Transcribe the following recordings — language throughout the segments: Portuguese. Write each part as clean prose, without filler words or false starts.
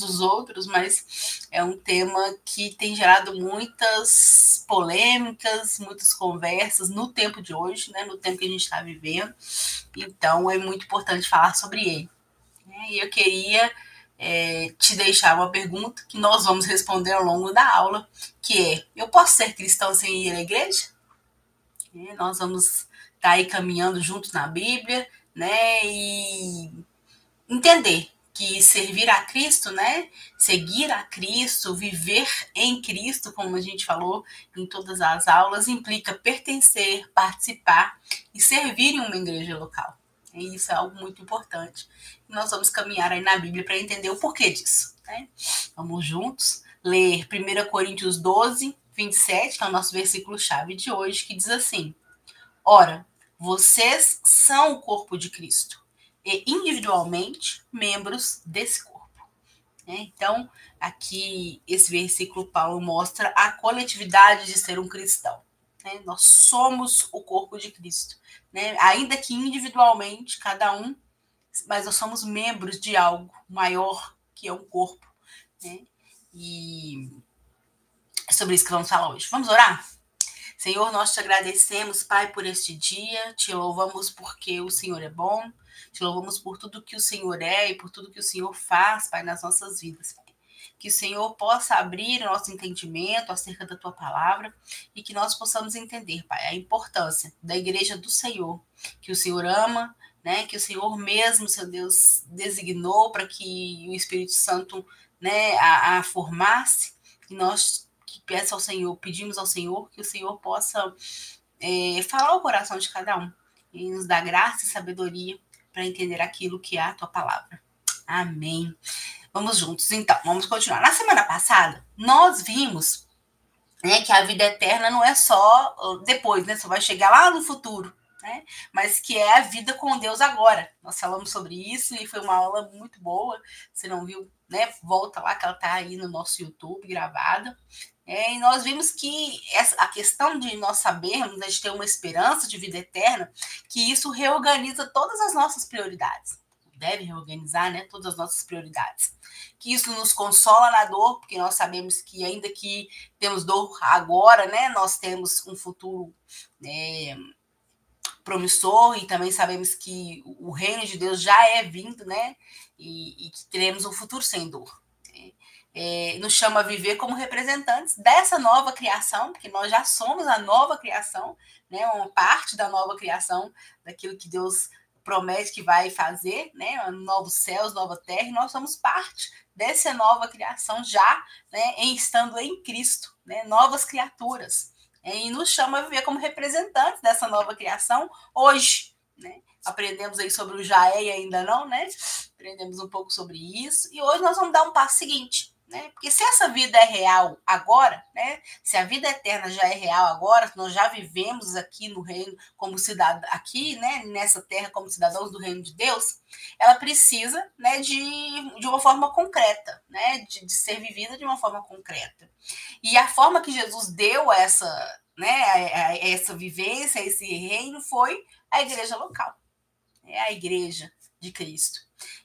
os outros, mas é um tema que tem gerado muitas polêmicas, muitas conversas no tempo de hoje, né, no tempo que a gente está vivendo. Então, é muito importante falar sobre ele. E eu queria te deixar uma pergunta que nós vamos responder ao longo da aula, que é: eu posso ser cristão sem ir à igreja? Nós vamos estar aí caminhando juntos na Bíblia, né, e entender que servir a Cristo, né, seguir a Cristo, viver em Cristo, como a gente falou em todas as aulas, implica pertencer, participar e servir em uma igreja local. E isso é algo muito importante. E nós vamos caminhar aí na Bíblia para entender o porquê disso. Né? Vamos juntos ler 1 Coríntios 12, 27, que é o nosso versículo-chave de hoje, que diz assim: ora, vocês são o corpo de Cristo e individualmente membros desse corpo. Então, aqui esse versículo Paulo mostra a coletividade de ser um cristão. Nós somos o corpo de Cristo, ainda que individualmente, cada um, mas nós somos membros de algo maior que é um corpo. E é sobre isso que vamos falar hoje. Vamos orar? Senhor, nós te agradecemos, Pai, por este dia, te louvamos porque o Senhor é bom, te louvamos por tudo que o Senhor é e por tudo que o Senhor faz, Pai, nas nossas vidas, Pai. Que o Senhor possa abrir o nosso entendimento acerca da tua palavra e que nós possamos entender, Pai, a importância da igreja do Senhor, que o Senhor ama, né, que o Senhor mesmo, seu Deus, designou para que o Espírito Santo, né, a formasse, e nós peço ao Senhor, pedimos ao Senhor que o Senhor possa falar ao coração de cada um e nos dar graça e sabedoria para entender aquilo que é a tua palavra. Amém. Vamos juntos, então, vamos continuar. Na semana passada, nós vimos, né, que a vida eterna não é só depois, né, só vai chegar lá no futuro, né, mas que é a vida com Deus agora. Nós falamos sobre isso e foi uma aula muito boa. Se não viu, né, volta lá que ela está aí no nosso YouTube gravada. E nós vimos que a questão de nós sabermos, né, de ter uma esperança de vida eterna, que isso reorganiza todas as nossas prioridades. Deve reorganizar, né, todas as nossas prioridades. Que isso nos consola na dor, porque nós sabemos que ainda que temos dor agora, né, nós temos um futuro promissor, e também sabemos que o reino de Deus já é vindo, né, e que teremos um futuro sem dor. Nos chama a viver como representantes dessa nova criação, porque nós já somos a nova criação, né, uma parte da nova criação, daquilo que Deus promete que vai fazer, né, novos céus, nova terra, e nós somos parte dessa nova criação já, né, estando em Cristo, né, novas criaturas, e nos chama a viver como representantes dessa nova criação hoje, né. Aprendemos aí sobre o já é e ainda não, né? Aprendemos um pouco sobre isso, e hoje nós vamos dar um passo seguinte. Né? Porque se essa vida é real agora, né? Se a vida eterna já é real agora, nós já vivemos aqui no reino como cidadãos, aqui, né, nessa terra como cidadãos do reino de Deus, ela precisa, né, de uma forma concreta, né, de ser vivida de uma forma concreta. E a forma que Jesus deu essa, né, essa vivência, esse reino, foi a igreja local, a igreja de Cristo.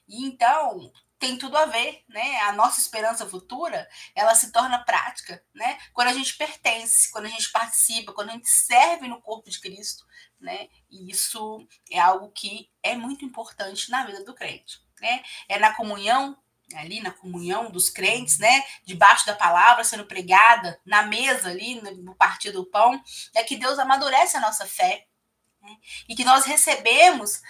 E então tem tudo a ver, né? A nossa esperança futura, ela se torna prática, né? Quando a gente pertence, quando a gente participa, quando a gente serve no corpo de Cristo, né? E isso é algo que é muito importante na vida do crente, né? É na comunhão, ali na comunhão dos crentes, né? Debaixo da palavra sendo pregada, na mesa ali, no partir do pão, é que Deus amadurece a nossa fé, e que nós recebemos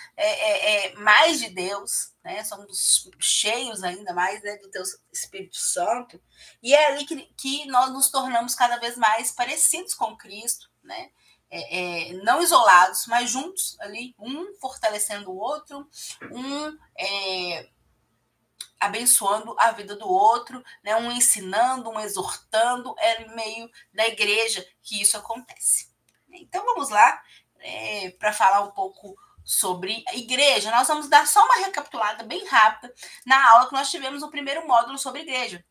mais de Deus, né? Somos cheios ainda mais, né, do teu Espírito Santo, e é ali que nós nos tornamos cada vez mais parecidos com Cristo, né? Não isolados, mas juntos ali, um fortalecendo o outro, um abençoando a vida do outro, né? Um ensinando, um exortando, é no meio da igreja que isso acontece. Então vamos lá, para falar um pouco sobre a igreja. Nós vamos dar só uma recapitulada bem rápida na aula que nós tivemos no primeiro módulo sobre igreja.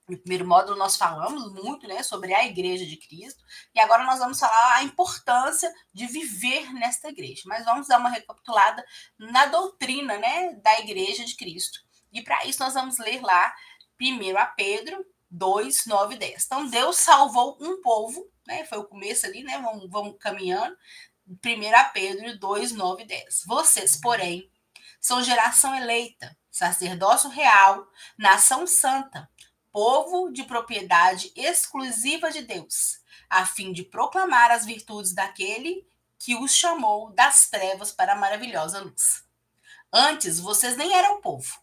No primeiro módulo nós falamos muito, né, sobre a igreja de Cristo, e agora nós vamos falar a importância de viver nesta igreja. Mas vamos dar uma recapitulada na doutrina, né, da igreja de Cristo. E para isso nós vamos ler lá 1 Pedro 2, 9 e 10. Então, Deus salvou um povo, né? Foi o começo ali, né? Vamos caminhando. 1 Pedro 2, 9 e 10. Vocês, porém, são geração eleita, sacerdócio real, nação santa, povo de propriedade exclusiva de Deus, a fim de proclamar as virtudes daquele que os chamou das trevas para a maravilhosa luz. Antes, vocês nem eram povo,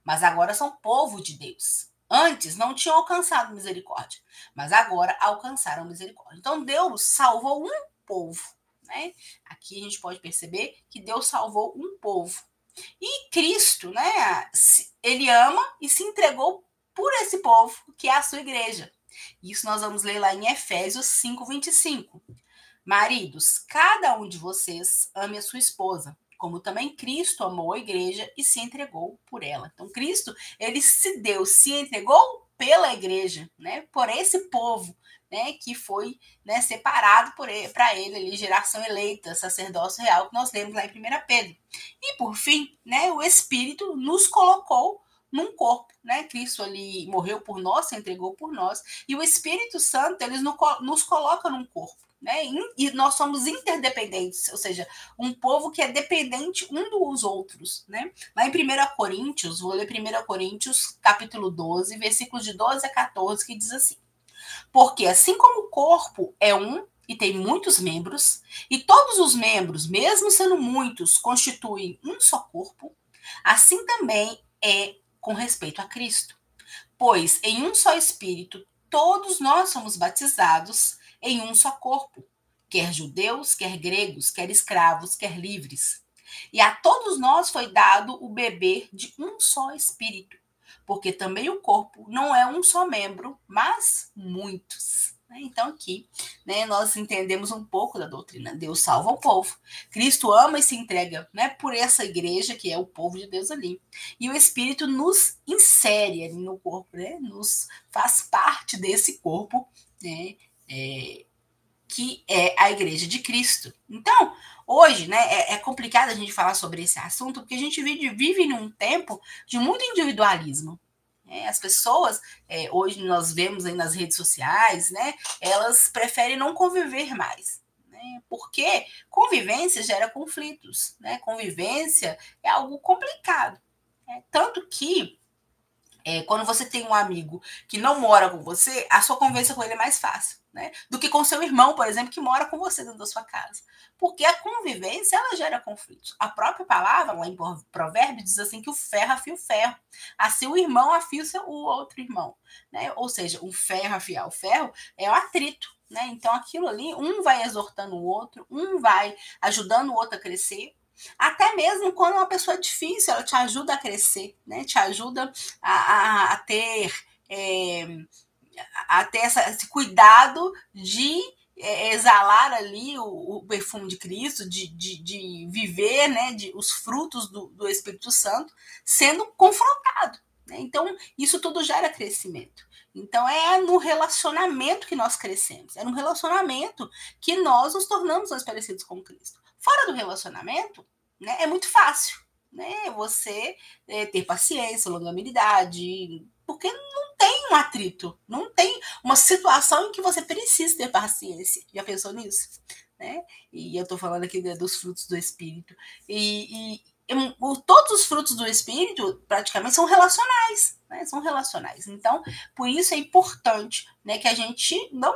mas agora são povo de Deus. Antes não tinham alcançado misericórdia, mas agora alcançaram misericórdia. Então Deus salvou um povo, né? Aqui a gente pode perceber que Deus salvou um povo. E Cristo, né? Ele ama e se entregou por esse povo, que é a sua igreja. Isso nós vamos ler lá em Efésios 5, 25. Maridos, cada um de vocês ame a sua esposa, como também Cristo amou a igreja e se entregou por ela. Então, Cristo, ele se entregou pela igreja, né? Por esse povo, né? Que foi, né, separado para ele, ali, geração eleita, sacerdócio real, que nós lemos lá em 1 Pedro. E, por fim, né, o Espírito nos colocou num corpo, né? Cristo ali morreu por nós, se entregou por nós, e o Espírito Santo, ele nos coloca num corpo. Né? E nós somos interdependentes, ou seja, um povo que é dependente um dos outros. Né? Lá em 1 Coríntios, vou ler 1 Coríntios, capítulo 12, versículos de 12 a 14, que diz assim: porque assim como o corpo é um e tem muitos membros, e todos os membros, mesmo sendo muitos, constituem um só corpo, assim também é com respeito a Cristo. Pois em um só Espírito todos nós somos batizados em um só corpo, quer judeus, quer gregos, quer escravos, quer livres. E a todos nós foi dado o beber de um só Espírito, porque também o corpo não é um só membro, mas muitos. Então aqui, né, nós entendemos um pouco da doutrina. Deus salva o povo. Cristo ama e se entrega, né, por essa igreja que é o povo de Deus ali. E o Espírito nos insere ali no corpo, né, nos faz parte desse corpo, né, que é a igreja de Cristo. Então, hoje, né, é complicado a gente falar sobre esse assunto, porque a gente vive num tempo de muito individualismo. As pessoas, hoje nós vemos aí nas redes sociais, né, elas preferem não conviver mais. Né, porque convivência gera conflitos. Né, convivência é algo complicado. Tanto que quando você tem um amigo que não mora com você, a sua convivência com ele é mais fácil, né? Do que com seu irmão, por exemplo, que mora com você dentro da sua casa. Porque a convivência, ela gera conflitos. A própria palavra, lá em Provérbios, diz assim que o ferro afia o ferro. Assim o irmão afia o outro irmão. Né? Ou seja, o ferro afiar o ferro é o atrito. Né? Então aquilo ali, um vai exortando o outro, um vai ajudando o outro a crescer. Até mesmo quando uma pessoa é difícil, ela te ajuda a crescer, né? Te ajuda a ter esse cuidado de exalar ali o perfume de Cristo, de viver, né, os frutos do Espírito Santo sendo confrontado. Né? Então, isso tudo gera crescimento. Então, é no relacionamento que nós crescemos, é no relacionamento que nós nos tornamos mais parecidos com Cristo. Fora do relacionamento, né, é muito fácil, né, você ter paciência, longanimidade, porque não tem um atrito, não tem uma situação em que você precisa ter paciência. Já pensou nisso? Né? E eu estou falando aqui dos frutos do Espírito. Todos os frutos do Espírito praticamente são relacionais. Né? São relacionais. Então, por isso é importante, né, que a gente não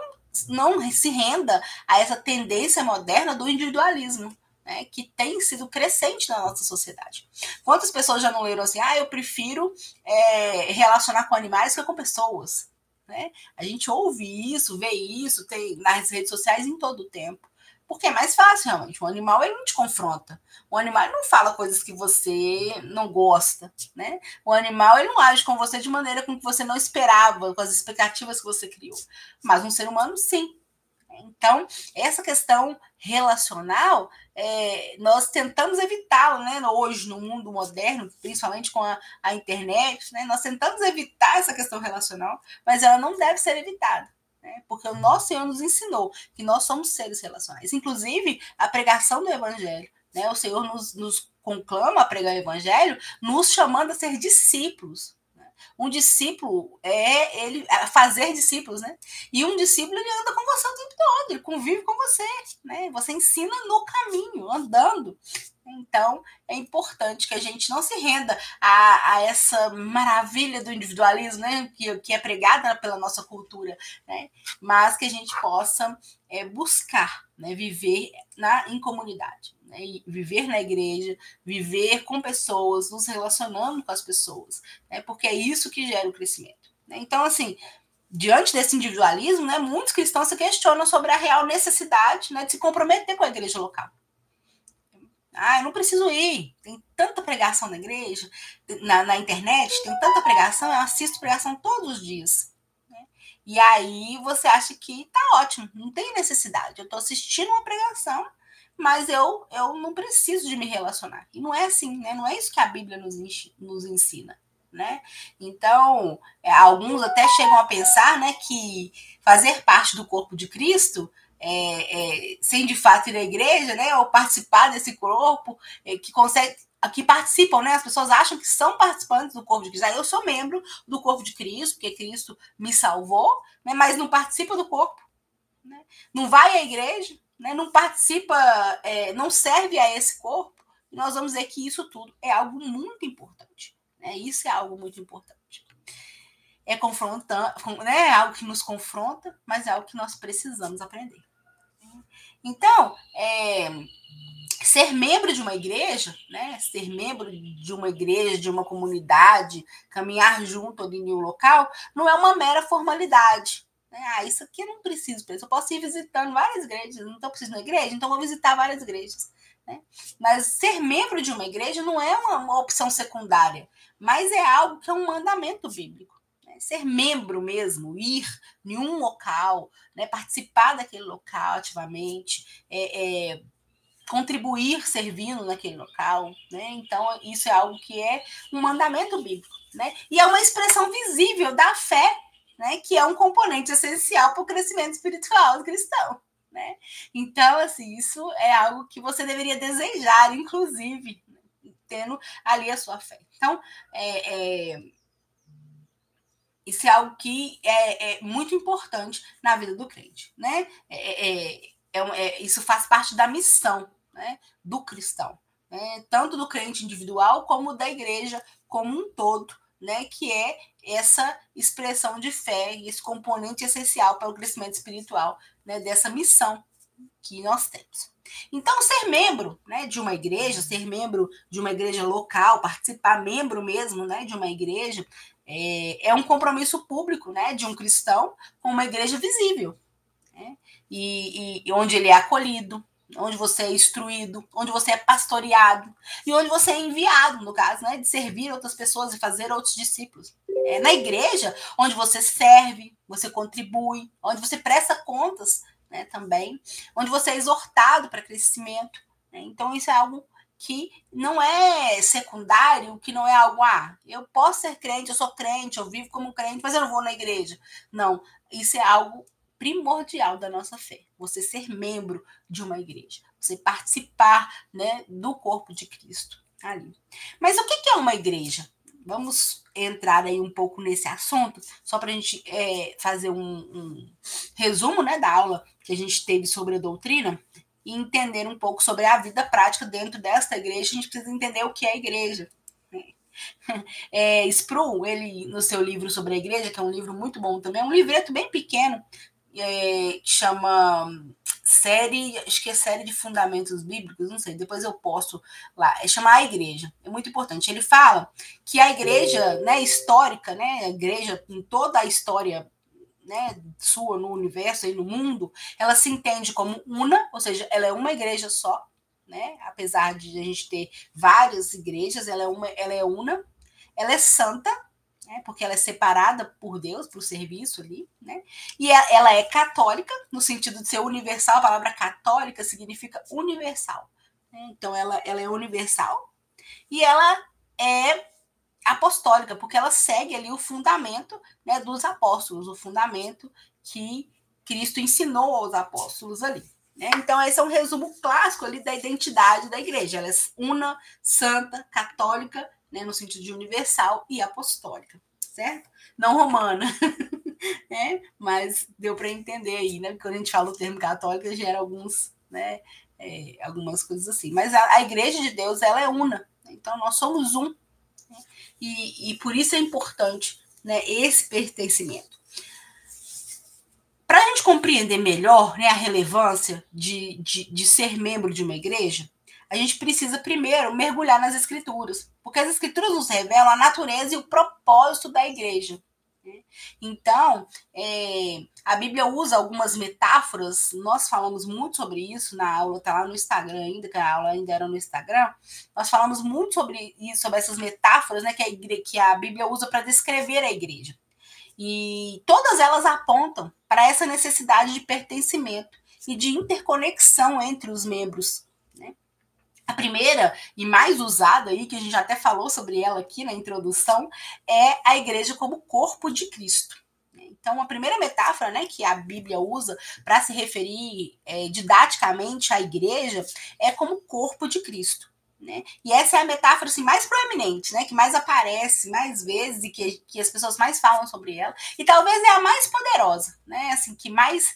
se renda a essa tendência moderna do individualismo. Né, que tem sido crescente na nossa sociedade. Quantas pessoas já não leram assim, eu prefiro relacionar com animais que com pessoas? Né? A gente ouve isso, vê isso, tem nas redes sociais em todo o tempo. Porque é mais fácil, realmente. O animal, ele não te confronta. O animal, ele não fala coisas que você não gosta, né? O animal, ele não age com você de maneira com que você não esperava, com as expectativas que você criou. Mas um ser humano, sim. Então, essa questão relacional, nós tentamos evitá-la, né? Hoje, no mundo moderno, principalmente com a internet, né? Nós tentamos evitar essa questão relacional, mas ela não deve ser evitada. Né? Porque o nosso Senhor nos ensinou que nós somos seres relacionais. Inclusive, a pregação do Evangelho. Né? O Senhor nos conclama a pregar o Evangelho, nos chamando a ser discípulos. Né? Um discípulo é ele fazer discípulos, né? E um discípulo ele anda com você o tempo todo, ele convive com você, né? Você ensina no caminho, andando. Então, é importante que a gente não se renda a essa maravilha do individualismo, né, que é pregada pela nossa cultura, né, mas que a gente possa buscar, né, viver em comunidade, né, viver na igreja, viver com pessoas, nos relacionando com as pessoas, né, porque é isso que gera o crescimento. Né? Então, assim, diante desse individualismo, né, muitos cristãos se questionam sobre a real necessidade, né, de se comprometer com a igreja local. Eu não preciso ir. Tem tanta pregação na igreja, na internet, tem tanta pregação, eu assisto pregação todos os dias. Né? E aí você acha que tá ótimo, não tem necessidade. Eu estou assistindo uma pregação, mas eu não preciso de me relacionar. E não é assim, né? Não é isso que a Bíblia nos ensina. Né? Então, alguns até chegam a pensar, né, que fazer parte do corpo de Cristo sem de fato ir à igreja, né, ou participar desse corpo, que participam, né? As pessoas acham que são participantes do corpo de Cristo. Eu sou membro do corpo de Cristo, porque Cristo me salvou, né, mas não participa do corpo, né? Não vai à igreja, né, não participa, não serve a esse corpo. E nós vamos ver que isso tudo é algo muito importante. Né? Isso é algo muito importante. É confrontando, né? É algo que nos confronta, mas é algo que nós precisamos aprender. Então, ser membro de uma igreja, né? Ser membro de uma igreja, de uma comunidade, caminhar junto ali em um local, não é uma mera formalidade. Né? Isso aqui eu não preciso, eu posso ir visitando várias igrejas, não estou precisando de igreja, então vou visitar várias igrejas. Né? Mas ser membro de uma igreja não é uma opção secundária, mas é algo que é um mandamento bíblico. Ser membro mesmo, ir em um local, né, participar daquele local ativamente, contribuir servindo naquele local, né? Então isso é algo que é um mandamento bíblico, né? E é uma expressão visível da fé, né? Que é um componente essencial para o crescimento espiritual do cristão, né? Então assim, isso é algo que você deveria desejar, inclusive, tendo ali a sua fé. Então isso é algo que é muito importante na vida do crente, né? Isso faz parte da missão, né, do cristão, né? Tanto do crente individual como da igreja como um todo, né? Que é essa expressão de fé e esse componente essencial para o crescimento espiritual, né, dessa missão que nós temos. Então, ser membro, né, de uma igreja, ser membro de uma igreja local, participar membro mesmo, né, de uma igreja, é um compromisso público, né, de um cristão com uma igreja visível, né, e onde ele é acolhido, onde você é instruído, onde você é pastoreado e onde você é enviado, no caso, né, de servir outras pessoas e fazer outros discípulos. Na igreja, onde você serve, você contribui, onde você presta contas, né, também, onde você é exortado para crescimento. Né? Então, isso é algo que não é secundário, que não é algo, eu posso ser crente, eu sou crente, eu vivo como crente, mas eu não vou na igreja. Não, isso é algo primordial da nossa fé. Você ser membro de uma igreja, você participar, né, do corpo de Cristo ali. Mas o que é uma igreja? Vamos entrar aí um pouco nesse assunto, só para a gente fazer um resumo, né, da aula que a gente teve sobre a doutrina e entender um pouco sobre a vida prática dentro desta igreja. A gente precisa entender o que é a igreja. Sproul, ele, no seu livro sobre a igreja, que é um livro muito bom também, é um livreto bem pequeno, que chama acho que é série de fundamentos bíblicos, não sei, depois eu posto lá, chama A Igreja, é muito importante. Ele fala que a igreja, né, histórica, né, a igreja em toda a história, né, sua no universo e no mundo, ela se entende como una, ou seja, ela é uma igreja só, né, apesar de a gente ter várias igrejas, ela é una, ela é santa, né, porque ela é separada por Deus para o serviço ali, né? E ela é católica, no sentido de ser universal. A palavra católica significa universal. Né? Então, ela é universal e ela é apostólica, porque ela segue ali o fundamento, né, dos apóstolos, o fundamento que Cristo ensinou aos apóstolos ali. Né? Então, esse é um resumo clássico ali da identidade da igreja. Ela é una, santa, católica, né, no sentido de universal e apostólica, certo? Não romana, né? Mas deu para entender aí, né? Quando a gente fala o termo católica, gera alguns, né? Algumas coisas assim. Mas a Igreja de Deus, ela é una. Então, nós somos um. Né? E por isso é importante, né, esse pertencimento. Para a gente compreender melhor, né, a relevância de ser membro de uma igreja, a gente precisa primeiro mergulhar nas escrituras, porque as escrituras nos revelam a natureza e o propósito da igreja. Né? Então, a Bíblia usa algumas metáforas, nós falamos muito sobre isso na aula, está lá no Instagram ainda, que a aula ainda era no Instagram, nós falamos muito sobre isso, sobre essas metáforas, né, que a Bíblia usa para descrever a igreja. E todas elas apontam para essa necessidade de pertencimento e de interconexão entre os membros. Né? A primeira e mais usada, aí, que a gente até falou sobre ela aqui na introdução, é a igreja como corpo de Cristo. Então, a primeira metáfora, né, que a Bíblia usa para se referir didaticamente à igreja é como corpo de Cristo. Né? E essa é a metáfora assim, mais proeminente, né? Que mais aparece mais vezes e que as pessoas mais falam sobre ela. E talvez é a mais poderosa, né? Assim, que mais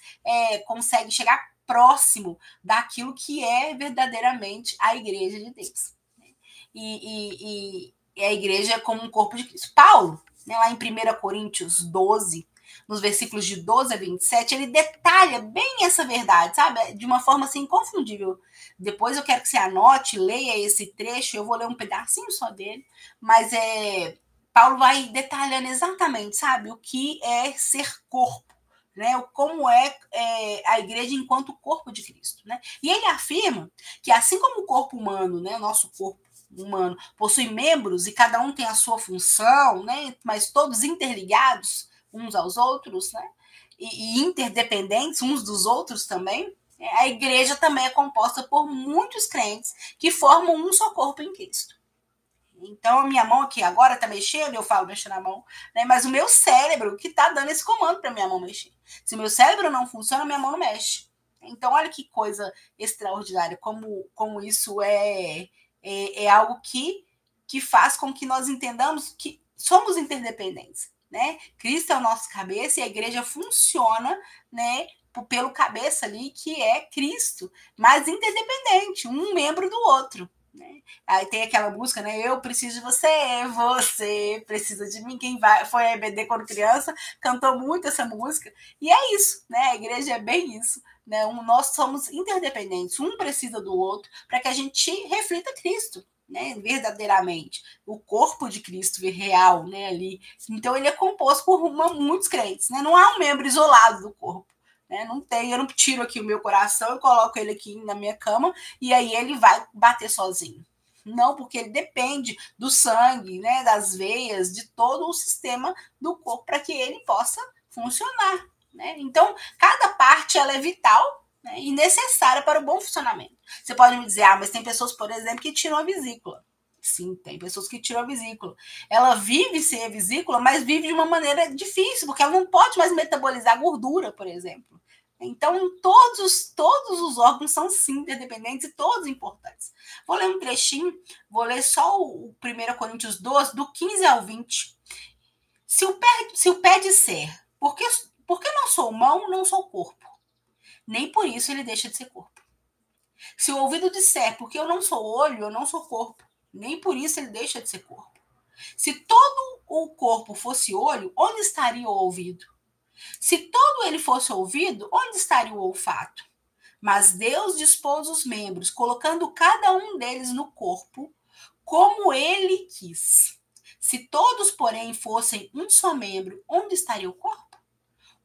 consegue chegar próximo daquilo que é verdadeiramente a igreja de Deus. Né? E a igreja como um corpo de Cristo. Paulo, né, lá em 1 Coríntios 12, nos versículos de 12 a 27, ele detalha bem essa verdade, sabe? De uma forma assim inconfundível. Depois eu quero que você anote, leia esse trecho, eu vou ler um pedacinho só dele, mas Paulo vai detalhando exatamente, sabe, o que é ser corpo, né? Como é a igreja enquanto corpo de Cristo, né? E ele afirma que assim como o corpo humano, né, o nosso corpo humano possui membros e cada um tem a sua função, né, mas todos interligados uns aos outros, né, e interdependentes uns dos outros também, a igreja também é composta por muitos crentes que formam um só corpo em Cristo. Então, a minha mão aqui agora está mexendo, eu falo mexendo na mão, né? Mas o meu cérebro que está dando esse comando para minha mão mexer. Se o meu cérebro não funciona, minha mão não mexe. Então, olha que coisa extraordinária, como isso é algo que faz com que nós entendamos que somos interdependentes. Né? Cristo é o nosso cabeça e a igreja funciona, né, pelo cabeça ali, que é Cristo, mas interdependente, um membro do outro. Né? Aí tem aquela música, né? Eu preciso de você, você precisa de mim. Quem foi a EBD quando criança cantou muito essa música. E é isso, né? A igreja é bem isso. Né? Nós somos interdependentes, um precisa do outro para que a gente reflita Cristo. Né, verdadeiramente, o corpo de Cristo real, né, ali. Então ele é composto por muitos crentes, né? Não há um membro isolado do corpo, né? Não tem, eu não tiro aqui o meu coração e coloco ele aqui na minha cama e aí ele vai bater sozinho. Não, porque ele depende do sangue, né, das veias, de todo o sistema do corpo para que ele possa funcionar, né? Então, cada parte ela é vital, né, e necessária para o bom funcionamento. Você pode me dizer, mas tem pessoas, por exemplo, que tiram a vesícula. Sim, tem pessoas que tiram a vesícula. Ela vive sem a vesícula, mas vive de uma maneira difícil, porque ela não pode mais metabolizar gordura, por exemplo. Então, todos os órgãos são sim interdependentes e todos importantes. Vou ler um trechinho, vou ler só o 1 Coríntios 12, do 15 ao 20. Se o pé disser, porque não sou mão, não sou corpo, nem por isso ele deixa de ser corpo. Se o ouvido disser, porque eu não sou olho, eu não sou corpo, nem por isso ele deixa de ser corpo. Se todo o corpo fosse olho, onde estaria o ouvido? Se todo ele fosse ouvido, onde estaria o olfato? Mas Deus dispôs os membros, colocando cada um deles no corpo, como ele quis. Se todos, porém, fossem um só membro, onde estaria o corpo?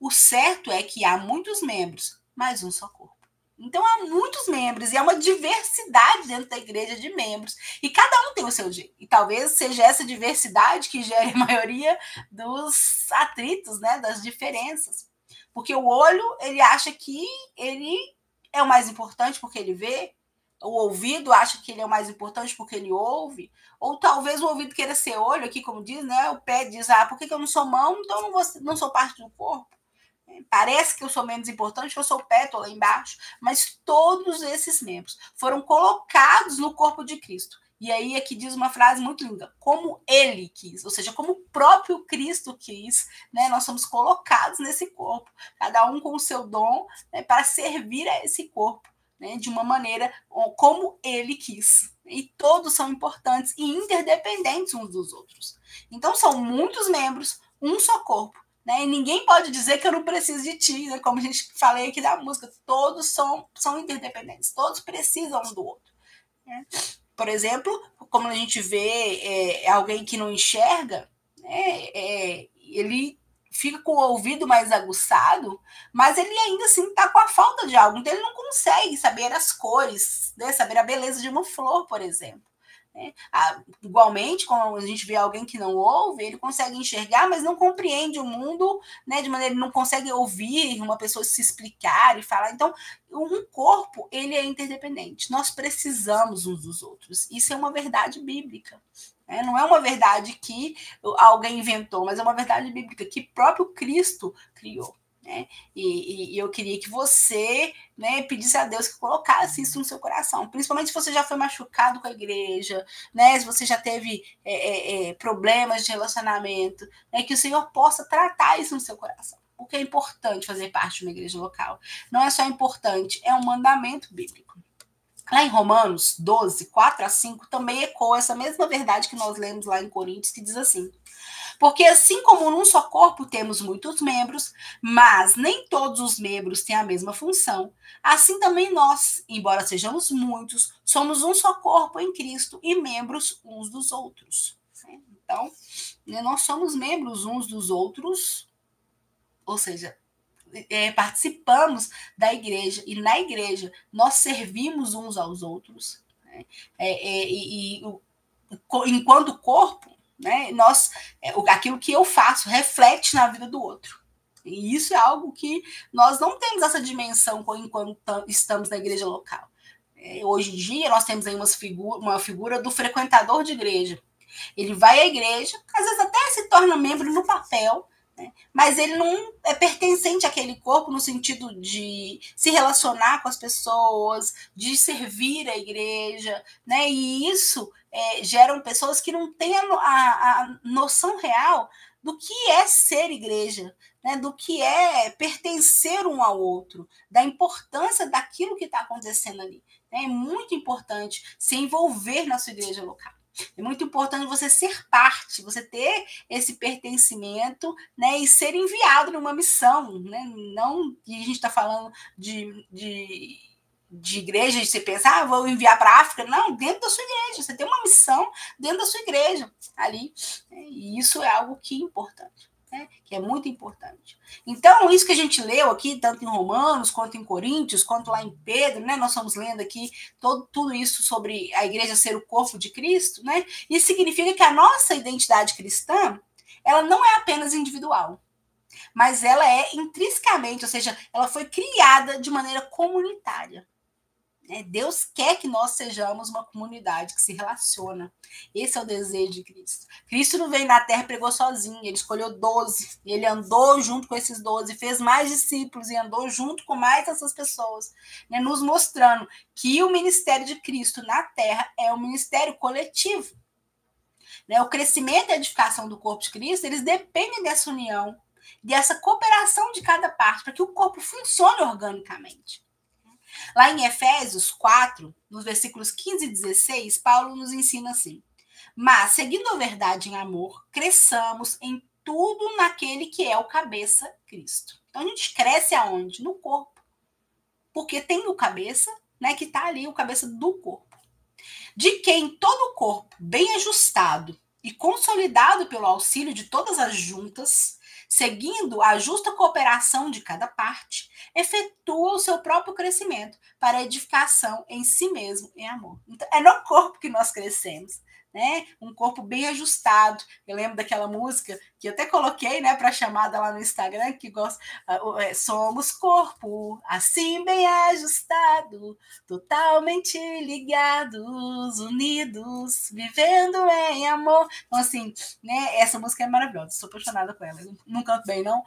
O certo é que há muitos membros, mas um só corpo. Então, há muitos membros e há uma diversidade dentro da igreja de membros. E cada um tem o seu jeito. E talvez seja essa diversidade que gere a maioria dos atritos, né, das diferenças. Porque o olho, ele acha que ele é o mais importante porque ele vê. O ouvido acha que ele é o mais importante porque ele ouve. Ou talvez o ouvido queira ser olho, aqui como diz, né? O pé diz, por que eu não sou mão? Então eu não sou parte do corpo. Parece que eu sou menos importante, que eu sou o pé, estou lá embaixo, mas todos esses membros foram colocados no corpo de Cristo. E aí aqui diz uma frase muito linda, como ele quis, ou seja, como o próprio Cristo quis, né? Nós somos colocados nesse corpo, cada um com o seu dom, né, para servir a esse corpo, né, de uma maneira como ele quis. E todos são importantes e interdependentes uns dos outros. Então são muitos membros, um só corpo. Né? E ninguém pode dizer que eu não preciso de ti, né? Como a gente falei aqui da música, todos são interdependentes, todos precisam um do outro. Né? Por exemplo, como a gente vê alguém que não enxerga, né, ele fica com o ouvido mais aguçado, mas ele ainda assim está com a falta de algo, então ele não consegue saber as cores, né, saber a beleza de uma flor, por exemplo. Né? Igualmente, quando a gente vê alguém que não ouve, ele consegue enxergar, mas não compreende o mundo, né, de maneira, ele não consegue ouvir uma pessoa se explicar e falar. Então, um corpo, ele é interdependente. Nós precisamos uns dos outros. Isso é uma verdade bíblica. Né? Não é uma verdade que alguém inventou, mas é uma verdade bíblica que próprio Cristo criou. Né? E eu queria que você, né, pedisse a Deus que colocasse isso no seu coração, principalmente se você já foi machucado com a igreja, né, se você já teve problemas de relacionamento, né, que o Senhor possa tratar isso no seu coração, porque é importante fazer parte de uma igreja local. Não é só importante, é um mandamento bíblico. Lá em Romanos 12, 4-5, também ecoa essa mesma verdade que nós lemos lá em Coríntios, que diz assim: porque assim como num só corpo temos muitos membros, mas nem todos os membros têm a mesma função, assim também nós, embora sejamos muitos, somos um só corpo em Cristo e membros uns dos outros. Então, nós somos membros uns dos outros, ou seja, participamos da igreja, e na igreja nós servimos uns aos outros. Né? Enquanto corpo, né, aquilo que eu faço reflete na vida do outro. E isso é algo que nós não temos essa dimensão enquanto estamos na igreja local. Hoje em dia, nós temos aí uma figura do frequentador de igreja. Ele vai à igreja, às vezes até se torna membro no papel, né, mas ele não é pertencente àquele corpo no sentido de se relacionar com as pessoas, de servir a igreja, né, e isso geram pessoas que não têm a noção real do que é ser igreja, né, do que é pertencer um ao outro, da importância daquilo que está acontecendo ali. Né? É muito importante se envolver na sua igreja local. É muito importante você ser parte, você ter esse pertencimento, né, e ser enviado numa missão. Né? Não que a gente está falando de igreja, de você pensar, vou enviar para a África. Não, dentro da sua igreja. Você tem uma missão dentro da sua igreja ali. E isso é algo que é importante. Né, que é muito importante. Então, isso que a gente leu aqui, tanto em Romanos, quanto em Coríntios, quanto lá em Pedro, né, nós estamos lendo aqui tudo isso sobre a igreja ser o corpo de Cristo, né, isso significa que a nossa identidade cristã, ela não é apenas individual, mas ela é intrinsecamente, ou seja, ela foi criada de maneira comunitária. Deus quer que nós sejamos uma comunidade que se relaciona. Esse é o desejo de Cristo. Cristo não veio na terra e pregou sozinho, ele escolheu 12, ele andou junto com esses 12, fez mais discípulos e andou junto com mais essas pessoas, né, nos mostrando que o ministério de Cristo na terra é um ministério coletivo. Né, o crescimento e a edificação do corpo de Cristo, eles dependem dessa união, dessa cooperação de cada parte, para que o corpo funcione organicamente. Lá em Efésios 4, nos versículos 15 e 16, Paulo nos ensina assim: mas, seguindo a verdade em amor, cresçamos em tudo naquele que é o cabeça, Cristo. Então, a gente cresce aonde? No corpo. Porque tem o cabeça, né, que está ali, o cabeça do corpo. De quem todo o corpo, bem ajustado e consolidado pelo auxílio de todas as juntas, seguindo a justa cooperação de cada parte, efetua o seu próprio crescimento para a edificação em si mesmo em amor. Então, é no corpo que nós crescemos. Né? Um corpo bem ajustado. Eu lembro daquela música que eu até coloquei, né, para chamada lá no Instagram, que gosta, somos corpo, assim bem ajustado, totalmente ligados, unidos, vivendo em amor. Então, assim, né, essa música é maravilhosa, estou apaixonada com ela. Eu não canto bem, não,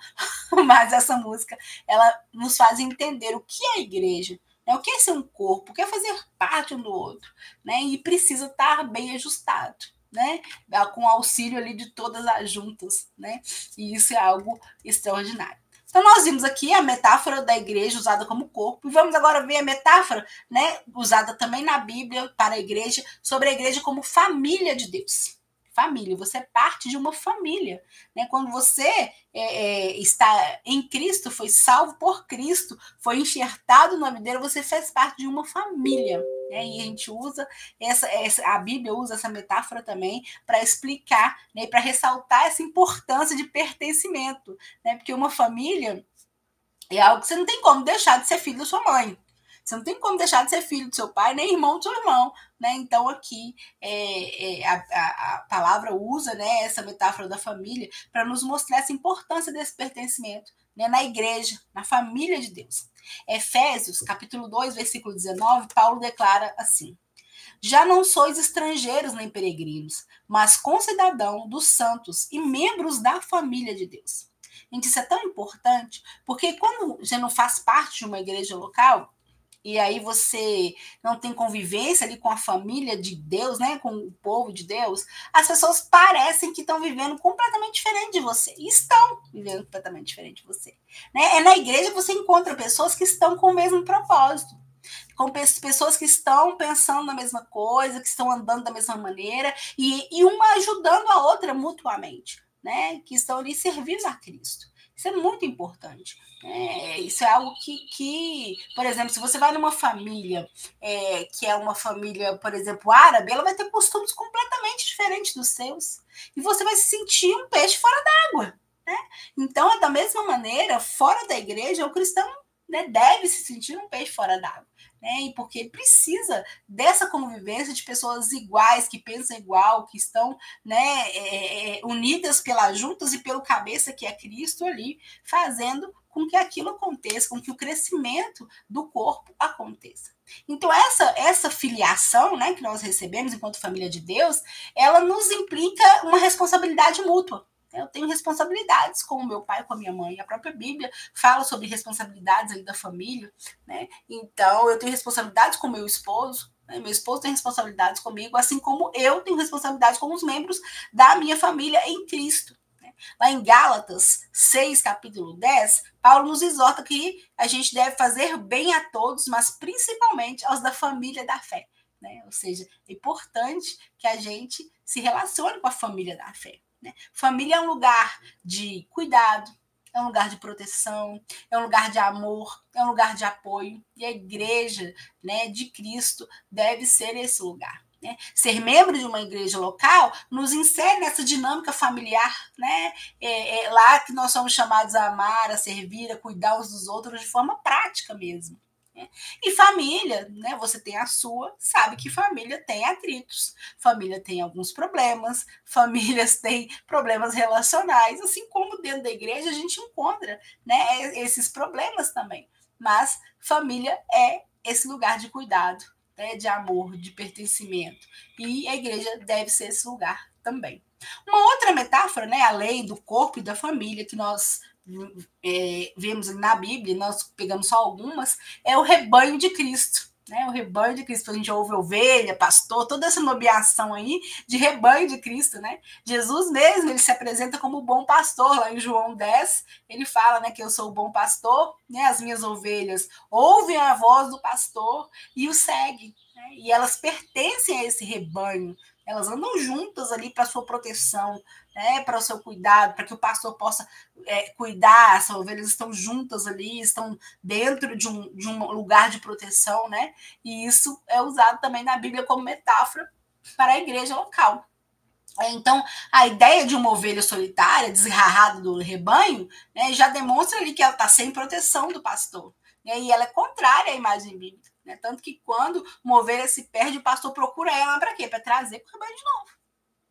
mas essa música, ela nos faz entender o que é a igreja, Né? O que é ser um corpo? O que é fazer parte um do outro? Né? E precisa estar bem ajustado. Né? Com auxílio ali de todas as juntas, né? E isso é algo extraordinário. Então, nós vimos aqui a metáfora da igreja usada como corpo, e vamos agora ver a metáfora, né, usada também na Bíblia para a igreja, sobre a igreja como família de Deus. Família, você é parte de uma família. Né? Quando você está em Cristo, foi salvo por Cristo, foi enxertado na videira, você faz parte de uma família. Né? E a gente usa a Bíblia usa essa metáfora também para explicar, né, para ressaltar essa importância de pertencimento. Né? Porque uma família é algo que você não tem como deixar de ser filho da sua mãe. Você não tem como deixar de ser filho do seu pai, nem irmão do seu irmão. Né? Então, aqui a palavra usa, né, essa metáfora da família para nos mostrar essa importância desse pertencimento, né, na igreja, na família de Deus. Efésios, capítulo 2, versículo 19, Paulo declara assim: já não sois estrangeiros nem peregrinos, mas concidadão dos santos e membros da família de Deus. Gente, isso é tão importante, porque quando você não faz parte de uma igreja local, e aí você não tem convivência ali com a família de Deus, né, com o povo de Deus, as pessoas parecem que estão vivendo completamente diferente de você. E estão vivendo completamente diferente de você. Né? É na igreja que você encontra pessoas que estão com o mesmo propósito, com pessoas que estão pensando na mesma coisa, que estão andando da mesma maneira, e uma ajudando a outra mutuamente, né? Que estão ali servindo a Cristo. Isso é muito importante. Isso é algo que, por exemplo, se você vai numa família que é uma família, por exemplo, árabe, ela vai ter costumes completamente diferentes dos seus. E você vai se sentir um peixe fora d'água. Né? Então, da mesma maneira, fora da igreja, o cristão, né, deve se sentir um peixe fora d'água. Né? E porque precisa dessa convivência de pessoas iguais, que pensam igual, que estão, né, unidas pelas juntas e pelo cabeça que é Cristo ali, fazendo com que aquilo aconteça, com que o crescimento do corpo aconteça. Então, essa filiação, né, que nós recebemos enquanto família de Deus, ela nos implica uma responsabilidade mútua. Eu tenho responsabilidades com o meu pai, com a minha mãe. A própria Bíblia fala sobre responsabilidades ali da família, né? Então, eu tenho responsabilidades com o meu esposo, né? Meu esposo tem responsabilidades comigo, assim como eu tenho responsabilidades com os membros da minha família em Cristo. Né? Lá em Gálatas 6, capítulo 10, Paulo nos exorta que a gente deve fazer bem a todos, mas principalmente aos da família da fé. Né? Ou seja, é importante que a gente se relacione com a família da fé. Né? Família é um lugar de cuidado, é um lugar de proteção, é um lugar de amor, é um lugar de apoio. E a igreja, né, de Cristo deve ser esse lugar. Né? Ser membro de uma igreja local nos insere nessa dinâmica familiar, né? É lá que nós somos chamados a amar, a servir, a cuidar uns dos outros de forma prática mesmo. Né? E família, né? Você tem a sua, sabe que família tem atritos, família tem alguns problemas, famílias têm problemas relacionais, assim como dentro da igreja a gente encontra, né, esses problemas também. Mas família é esse lugar de cuidado, né, de amor, de pertencimento. E a igreja deve ser esse lugar também. Uma outra metáfora, né, além do corpo e da família, que nós vemos na Bíblia, nós pegamos só algumas, é o rebanho de Cristo. Né? O rebanho de Cristo, a gente ouve ovelha, pastor, toda essa nomeação aí de rebanho de Cristo. Né? Jesus mesmo, ele se apresenta como o bom pastor, lá em João 10, ele fala, né, que eu sou o bom pastor, né? As minhas ovelhas ouvem a voz do pastor e o seguem. Né? E elas pertencem a esse rebanho, elas andam juntas ali para sua proteção, né, para o seu cuidado, para que o pastor possa cuidar, as ovelhas estão juntas ali, estão dentro de um lugar de proteção, né? E isso é usado também na Bíblia como metáfora para a igreja local. Então, a ideia de uma ovelha solitária, desgarrada do rebanho, né, já demonstra ali que ela está sem proteção do pastor. Né, e ela é contrária à imagem bíblica. Né, tanto que quando uma ovelha se perde, o pastor procura ela para quê? Para trazer para o rebanho de novo.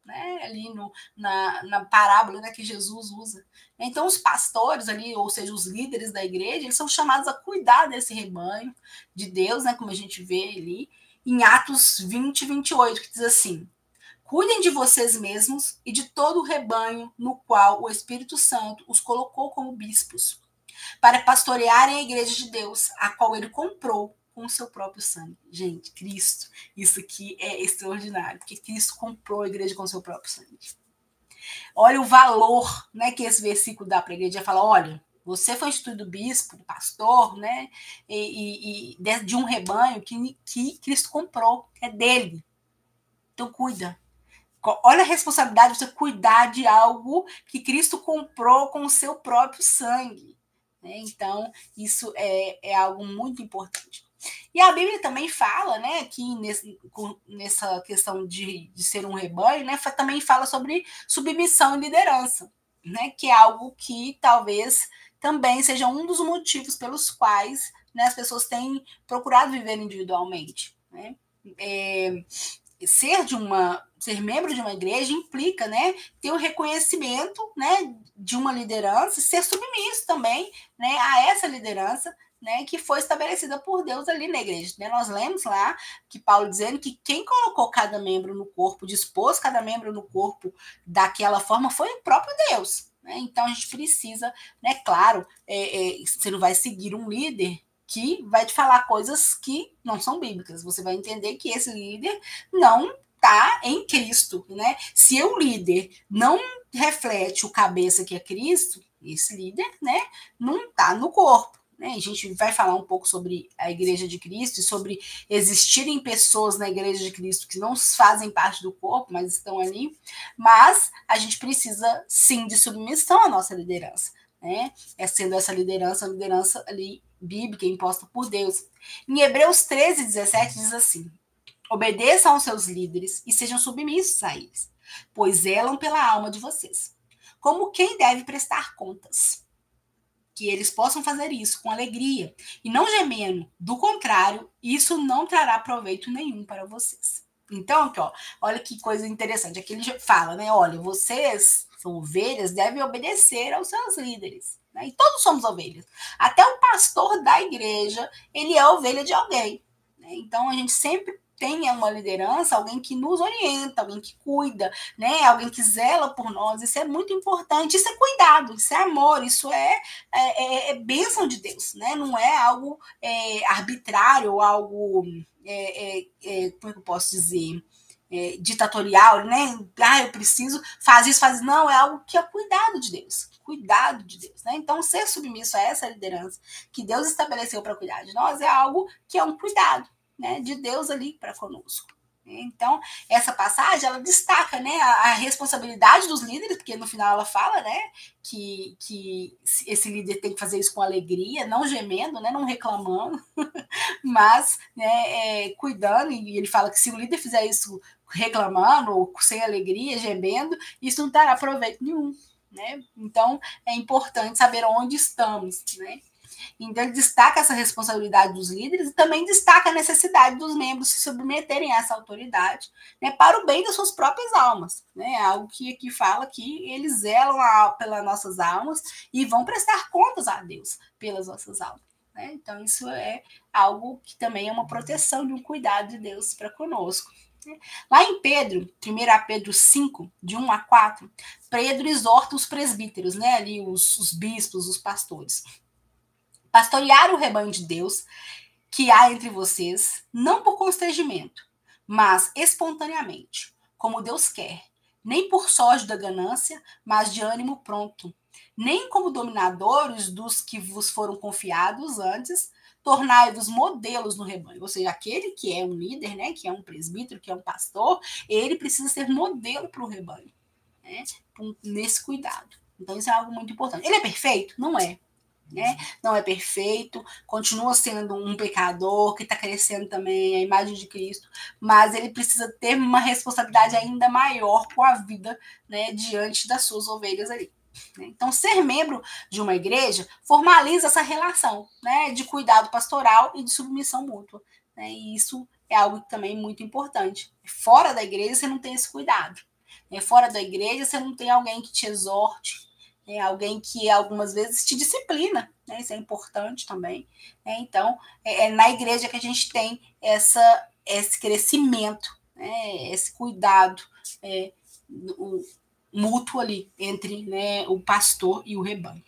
Né, ali na parábola, né, que Jesus usa. Então, os pastores ali, ou seja, os líderes da igreja, eles são chamados a cuidar desse rebanho de Deus, né, como a gente vê ali, em Atos 20, 28, que diz assim: cuidem de vocês mesmos e de todo o rebanho no qual o Espírito Santo os colocou como bispos, para pastorearem a igreja de Deus, a qual ele comprou com o seu próprio sangue. Gente, Cristo, isso aqui é extraordinário, porque Cristo comprou a igreja com o seu próprio sangue. Olha o valor, né, que esse versículo dá para a igreja. Fala, olha, você foi instituído bispo, pastor, né, e de um rebanho que Cristo comprou, é dele. Então cuida. Olha a responsabilidade de você cuidar de algo que Cristo comprou com o seu próprio sangue. Né? Então, isso é algo muito importante. E a Bíblia também fala, né, que nessa questão de ser um rebanho, né, também fala sobre submissão e liderança, né, que é algo que talvez também seja um dos motivos pelos quais, né, as pessoas têm procurado viver individualmente. Né? Ser membro de uma igreja implica, né, ter o reconhecimento, né, de uma liderança e ser submisso também, né, a essa liderança, né, que foi estabelecida por Deus ali na igreja. Né? Nós lemos lá que Paulo dizendo que quem colocou cada membro no corpo, dispôs cada membro no corpo daquela forma, foi o próprio Deus. Né? Então a gente precisa, né, claro, você não vai seguir um líder que vai te falar coisas que não são bíblicas. Você vai entender que esse líder não está em Cristo, né? Se o líder não reflete o cabeça que é Cristo, esse líder, né, não está no corpo. Né? A gente vai falar um pouco sobre a Igreja de Cristo e sobre existirem pessoas na Igreja de Cristo que não fazem parte do corpo, mas estão ali. Mas a gente precisa, sim, de submissão à nossa liderança. Né? Sendo essa liderança, a liderança ali bíblica imposta por Deus. Em Hebreus 13:17 diz assim: obedeçam aos seus líderes e sejam submissos a eles, pois zelam pela alma de vocês, como quem deve prestar contas. Que eles possam fazer isso com alegria e não gemendo. Do contrário, isso não trará proveito nenhum para vocês. Então, aqui, ó, olha que coisa interessante. Aqui ele fala, né? Olha, vocês são ovelhas, devem obedecer aos seus líderes. Né? E todos somos ovelhas. Até o pastor da igreja, ele é ovelha de alguém. Né? Então, a gente sempre tem uma liderança, alguém que nos orienta, alguém que cuida, né? Alguém que zela por nós. Isso é muito importante. Isso é cuidado, isso é amor, isso é bênção de Deus, né? Não é algo arbitrário, algo, como é que eu posso dizer? Ditatorial, né? Eu preciso, faz isso, faz isso. Não, é algo que é cuidado de Deus. Cuidado de Deus, né? Então, ser submisso a essa liderança que Deus estabeleceu para cuidar de nós é algo que é um cuidado, né, de Deus ali para conosco. Então, essa passagem, ela destaca, né, a responsabilidade dos líderes, porque no final ela fala, né, que esse líder tem que fazer isso com alegria, não gemendo, né, não reclamando, mas, né, cuidando, e ele fala que se o líder fizer isso reclamando, ou sem alegria, gemendo, isso não dará proveito nenhum. Né? Então, é importante saber onde estamos, né? Então, ele destaca essa responsabilidade dos líderes e também destaca a necessidade dos membros se submeterem a essa autoridade, né, para o bem das suas próprias almas. Né? Algo que aqui fala que eles zelam pelas nossas almas e vão prestar contas a Deus pelas nossas almas. Né? Então, isso é algo que também é uma proteção de um cuidado de Deus para conosco. Lá em Pedro, 1 Pedro 5, de 1 a 4, Pedro exorta os presbíteros, né, ali os bispos, os pastores. Pastorear o rebanho de Deus que há entre vocês, não por constrangimento, mas espontaneamente, como Deus quer, nem por sorte da ganância, mas de ânimo pronto, nem como dominadores dos que vos foram confiados antes, tornai-vos modelos no rebanho. Ou seja, aquele que é um líder, né, que é um presbítero, que é um pastor, ele precisa ser modelo para o rebanho, né, nesse cuidado. Então, isso é algo muito importante. Ele é perfeito? Não é. Né? Não é perfeito, continua sendo um pecador que está crescendo também a imagem de Cristo, mas ele precisa ter uma responsabilidade ainda maior com a vida, né, diante das suas ovelhas ali. Então, ser membro de uma igreja formaliza essa relação, né, de cuidado pastoral e de submissão mútua. Né, e isso é algo também muito importante. Fora da igreja, você não tem esse cuidado. Né, fora da igreja, você não tem alguém que te exorte, alguém que algumas vezes te disciplina, né? Isso é importante também. Né? Então, na igreja que a gente tem esse crescimento, né? Esse cuidado mútuo ali entre, né, o pastor e o rebanho.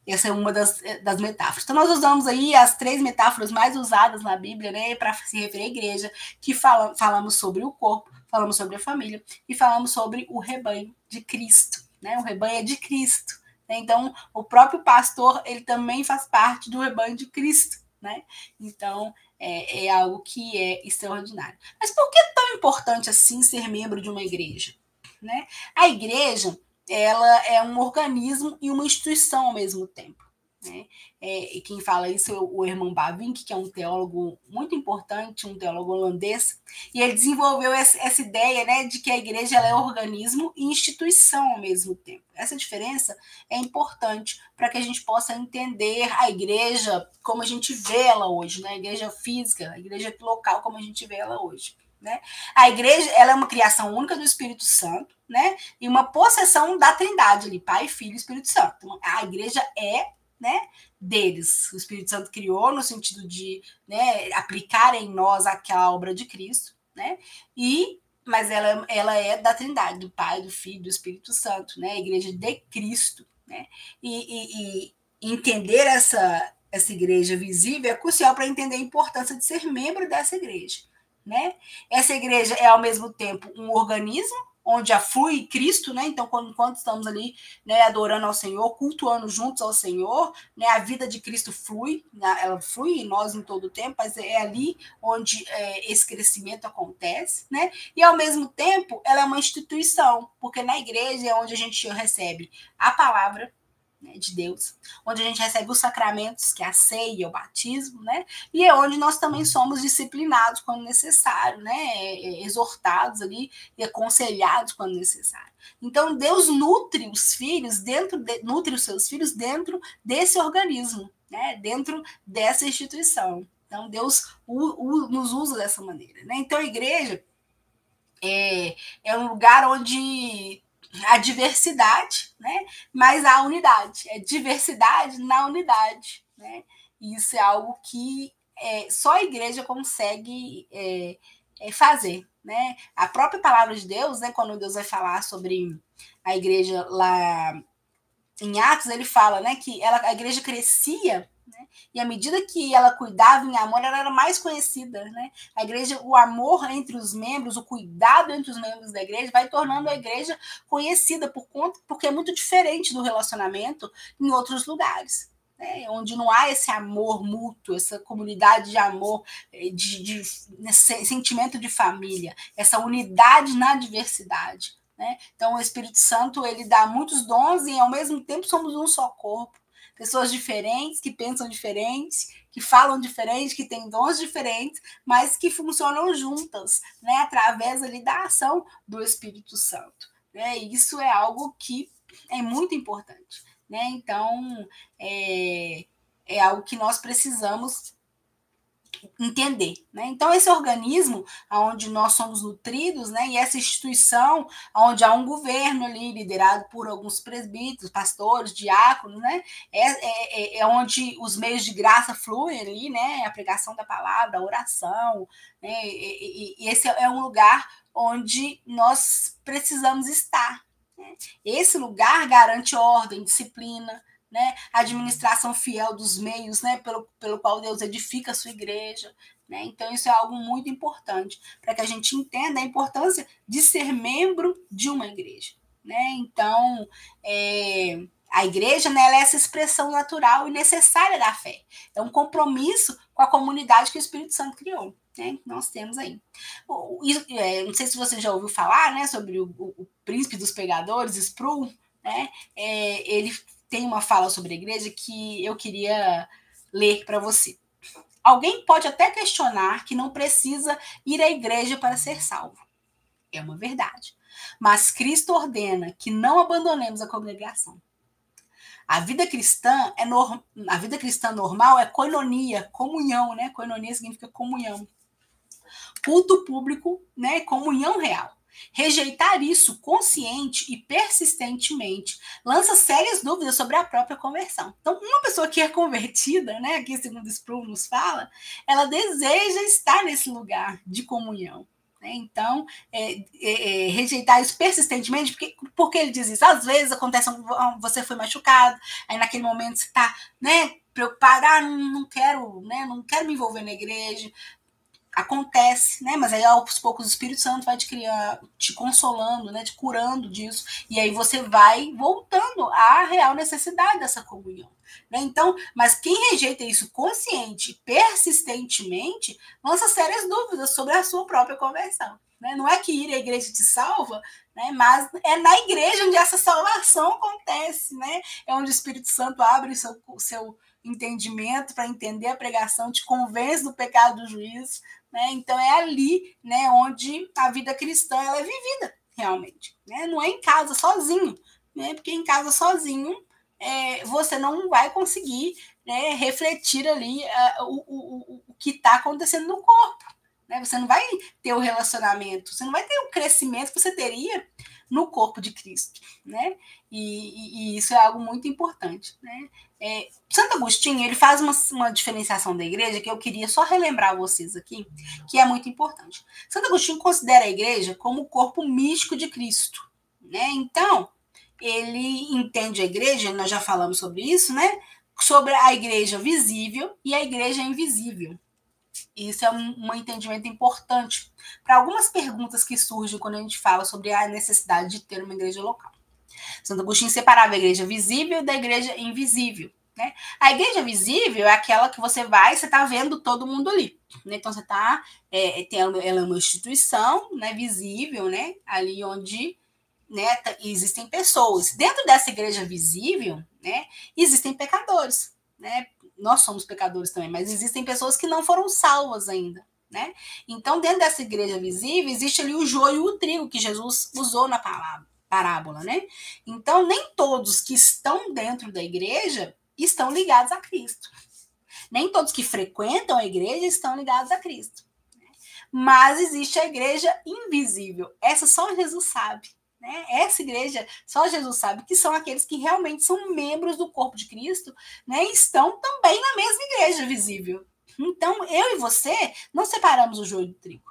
Essa é uma das metáforas. Então, nós usamos aí as 3 metáforas mais usadas na Bíblia, né, para se referir à igreja, que falamos sobre o corpo, falamos sobre a família e falamos sobre o rebanho de Cristo. Né? O rebanho é de Cristo. Né? Então, o próprio pastor, ele também faz parte do rebanho de Cristo. Né? Então, é algo que é extraordinário. Mas por que é tão importante assim ser membro de uma igreja? Né? A igreja, ela é um organismo e uma instituição ao mesmo tempo. Né? E quem fala isso é o Herman Bavinck, que é um teólogo muito importante, um teólogo holandês, e ele desenvolveu essa ideia, né, de que a igreja ela é organismo e instituição ao mesmo tempo. Essa diferença é importante para que a gente possa entender a igreja como a gente vê ela hoje, né? A igreja física, a igreja local como a gente vê ela hoje. Né? A igreja ela é uma criação única do Espírito Santo, né? E uma possessão da Trindade ali, Pai, Filho e Espírito Santo. Então, a igreja é, né, deles. O Espírito Santo criou no sentido de, né, aplicar em nós aquela obra de Cristo, né? Mas ela é da Trindade, do Pai, do Filho, do Espírito Santo, né? A igreja de Cristo, né? E entender essa igreja visível é crucial para entender a importância de ser membro dessa igreja. Né? Essa igreja é, ao mesmo tempo, um organismo onde aflui Cristo, né? Então, enquanto estamos ali, né, adorando ao Senhor, cultuando juntos ao Senhor, né, a vida de Cristo flui, né? Ela flui em nós em todo o tempo, mas é ali onde esse crescimento acontece, né? E, ao mesmo tempo, ela é uma instituição, porque na igreja é onde a gente recebe a palavra, né, de Deus, onde a gente recebe os sacramentos, que é a ceia, o batismo, né? E é onde nós também somos disciplinados quando necessário, né? Exortados ali e aconselhados quando necessário. Então, Deus nutre os filhos nutre os seus filhos dentro desse organismo, né? Dentro dessa instituição. Então, Deus nos usa dessa maneira, né? Então, a igreja é um lugar onde a diversidade, né? Mas a unidade. É diversidade na unidade, né? E isso é algo que só a igreja consegue fazer, né? A própria palavra de Deus, né? Quando Deus vai falar sobre a igreja lá em Atos, ele fala, né, que a igreja crescia, né, e à medida que ela cuidava em amor, ela era mais conhecida, né? A igreja, o amor entre os membros, o cuidado entre os membros da igreja vai tornando a igreja conhecida porque é muito diferente do relacionamento em outros lugares. Né, onde não há esse amor mútuo, essa comunidade de amor, de sentimento de família, essa unidade na diversidade. Né? Então, o Espírito Santo ele dá muitos dons e, ao mesmo tempo, somos um só corpo. Pessoas diferentes, que pensam diferentes, que falam diferente, que têm dons diferentes, mas que funcionam juntas, né? Através ali da ação do Espírito Santo. Né? E isso é algo que é muito importante. Né? Então, é algo que nós precisamos entender. Né? Então, esse organismo onde nós somos nutridos, né, e essa instituição onde há um governo ali liderado por alguns presbíteros, pastores, diáconos, né, é onde os meios de graça fluem ali, né, a pregação da palavra, a oração, né, e esse é um lugar onde nós precisamos estar. Né? Esse lugar garante ordem, disciplina, né, a administração fiel dos meios, né, pelo qual Deus edifica a sua igreja. Né? Então, isso é algo muito importante para que a gente entenda a importância de ser membro de uma igreja. Né? Então, a igreja, né, ela é essa expressão natural e necessária da fé. É um compromisso com a comunidade que o Espírito Santo criou. Né? Nós temos aí. Não sei se você já ouviu falar, né, sobre o príncipe dos pregadores, Sproul. Né? Ele tem uma fala sobre a igreja que eu queria ler para você. Alguém pode até questionar que não precisa ir à igreja para ser salvo. É uma verdade. Mas Cristo ordena que não abandonemos a congregação. A vida cristã normal é koinonia, comunhão, né? Koinonia significa comunhão. Culto público, né? Comunhão real. Rejeitar isso consciente e persistentemente lança sérias dúvidas sobre a própria conversão. Então, uma pessoa que é convertida, né, aqui segundo Sproul nos fala, ela deseja estar nesse lugar de comunhão. Né? Então, rejeitar isso persistentemente, porque ele diz isso. Às vezes acontece, você foi machucado, aí naquele momento você está, né, preocupado, não quero, né, não quero me envolver na igreja. Acontece, né? Mas aí aos poucos o Espírito Santo vai te consolando, né? Te curando disso, e aí você vai voltando à real necessidade dessa comunhão. Né? Então, mas quem rejeita isso consciente e persistentemente lança sérias dúvidas sobre a sua própria conversão. Né? Não é que ir à igreja te salva, né? Mas é na igreja onde essa salvação acontece, né? É onde o Espírito Santo abre o seu entendimento para entender a pregação, te convence do pecado do juízo. Né? Então é ali, né, onde a vida cristã ela é vivida realmente. Né? Não é em casa sozinho, né? Porque em casa sozinho você não vai conseguir, né, refletir ali o que está acontecendo no corpo. Né? Você não vai ter o relacionamento, você não vai ter o crescimento que você teria no corpo de Cristo. Né? E isso é algo muito importante. Né? Santo Agostinho ele faz uma diferenciação da igreja que eu queria só relembrar vocês aqui, que é muito importante. Santo Agostinho considera a igreja como o corpo místico de Cristo. Né? Então, ele entende a igreja, nós já falamos sobre isso, né? Sobre a igreja visível e a igreja invisível. Isso é um entendimento importante para algumas perguntas que surgem quando a gente fala sobre a necessidade de ter uma igreja local. Santo Agostinho separava a igreja visível da igreja invisível. Né? A igreja visível é aquela que você vai, você está vendo todo mundo ali. Né? Então, você está. Ela é uma instituição, né, visível, né, ali onde, né, existem pessoas. Dentro dessa igreja visível, né, existem pecadores. Né? Nós somos pecadores também, mas existem pessoas que não foram salvas ainda. Né? Então, dentro dessa igreja visível, existe ali o joio e o trigo que Jesus usou na parábola. Né? Então, nem todos que estão dentro da igreja estão ligados a Cristo. Nem todos que frequentam a igreja estão ligados a Cristo. Mas existe a igreja invisível. Essa só Jesus sabe. Né? Essa igreja, só Jesus sabe, que são aqueles que realmente são membros do corpo de Cristo, né? E estão também na mesma igreja visível. Então, eu e você não separamos o joio do trigo.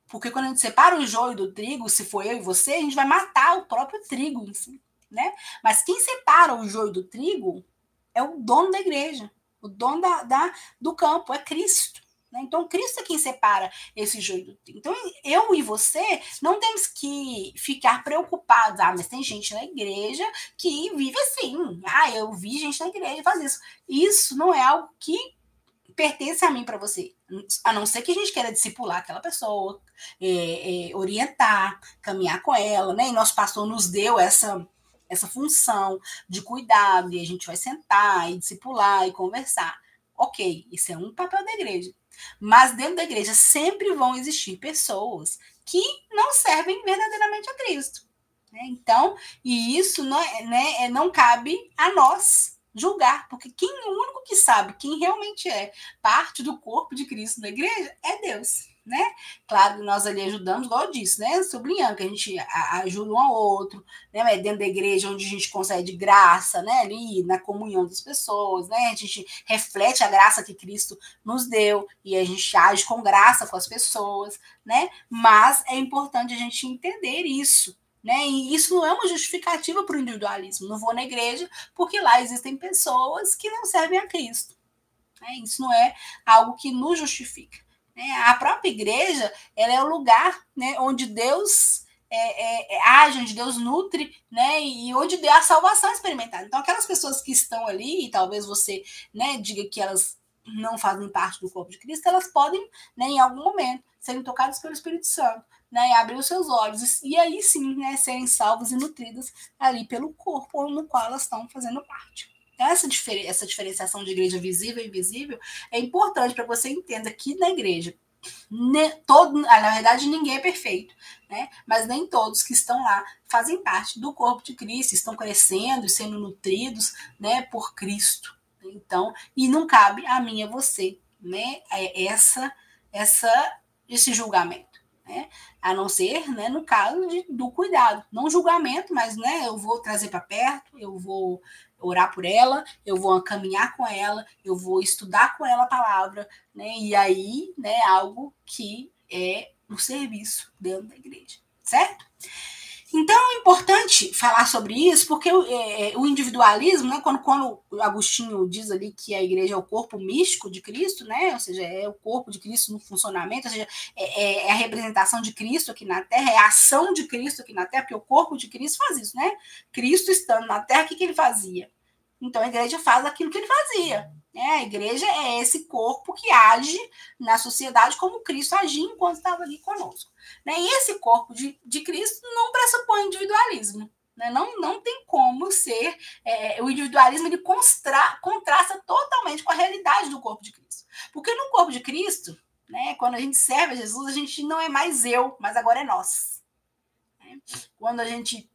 Porque quando a gente separa o joio do trigo, se for eu e você, a gente vai matar o próprio trigo em si. Né? Mas quem separa o joio do trigo é o dono da igreja, o dono do campo, é Cristo. Né? Então, Cristo é quem separa esse joio do trigo. Então, eu e você não temos que ficar preocupados. Mas tem gente na igreja que vive assim. Eu vi gente na igreja fazer isso. Isso não é algo que pertence a mim para você. A não ser que a gente queira discipular aquela pessoa, orientar, caminhar com ela. Né? E nosso pastor nos deu essa função de cuidado, e a gente vai sentar e discipular e conversar. Ok, isso é um papel da igreja. Mas dentro da igreja sempre vão existir pessoas que não servem verdadeiramente a Cristo. Né? Então, e isso não cabe a nós julgar, porque o único que sabe quem realmente é parte do corpo de Cristo na igreja é Deus. Né? Claro que nós ali ajudamos, igual eu disse, né? Sublinhando que a gente ajuda um ao outro, né? Dentro da igreja onde a gente concede graça, né? Ali na comunhão das pessoas, né? A gente reflete a graça que Cristo nos deu e a gente age com graça com as pessoas, né? Mas é importante a gente entender isso. Né? E isso não é uma justificativa para o individualismo. Não vou na igreja porque lá existem pessoas que não servem a Cristo. Né? Isso não é algo que nos justifica. Né? A própria igreja ela é o lugar, né, onde Deus age, onde Deus nutre, né, e onde a salvação é experimentada. Então, aquelas pessoas que estão ali, e talvez você, né, diga que elas não fazem parte do corpo de Cristo, elas podem, né, em algum momento, serem tocadas pelo Espírito Santo, né, e abrir os seus olhos, e aí sim, né, serem salvas e nutridas ali pelo corpo no qual elas estão fazendo parte. Então, essa diferenciação de igreja visível e invisível é importante para que você entenda que na igreja, na verdade, ninguém é perfeito, né? Mas nem todos que estão lá fazem parte do corpo de Cristo, estão crescendo e sendo nutridos, né, por Cristo. Então, e não cabe a mim e a você, né, esse julgamento. Né? A não ser, né, no caso do cuidado, não julgamento, mas, né, eu vou trazer para perto, eu vou orar por ela, eu vou caminhar com ela, eu vou estudar com ela a palavra, né, e aí, né, algo que é no serviço dentro da igreja, certo? Então é importante falar sobre isso, porque o individualismo, né, quando o Agostinho diz ali que a igreja é o corpo místico de Cristo, né, ou seja, é o corpo de Cristo no funcionamento, ou seja, é a representação de Cristo aqui na Terra, é a ação de Cristo aqui na Terra, porque o corpo de Cristo faz isso, né? Cristo estando na Terra, o que ele fazia? Então a igreja faz aquilo que ele fazia. A igreja é esse corpo que age na sociedade como Cristo agia enquanto estava ali conosco. E esse corpo de Cristo não pressupõe individualismo. Não tem como ser. O individualismo ele contrasta totalmente com a realidade do corpo de Cristo. Porque no corpo de Cristo, quando a gente serve a Jesus, a gente não é mais eu, mas agora é nós. Quando a gente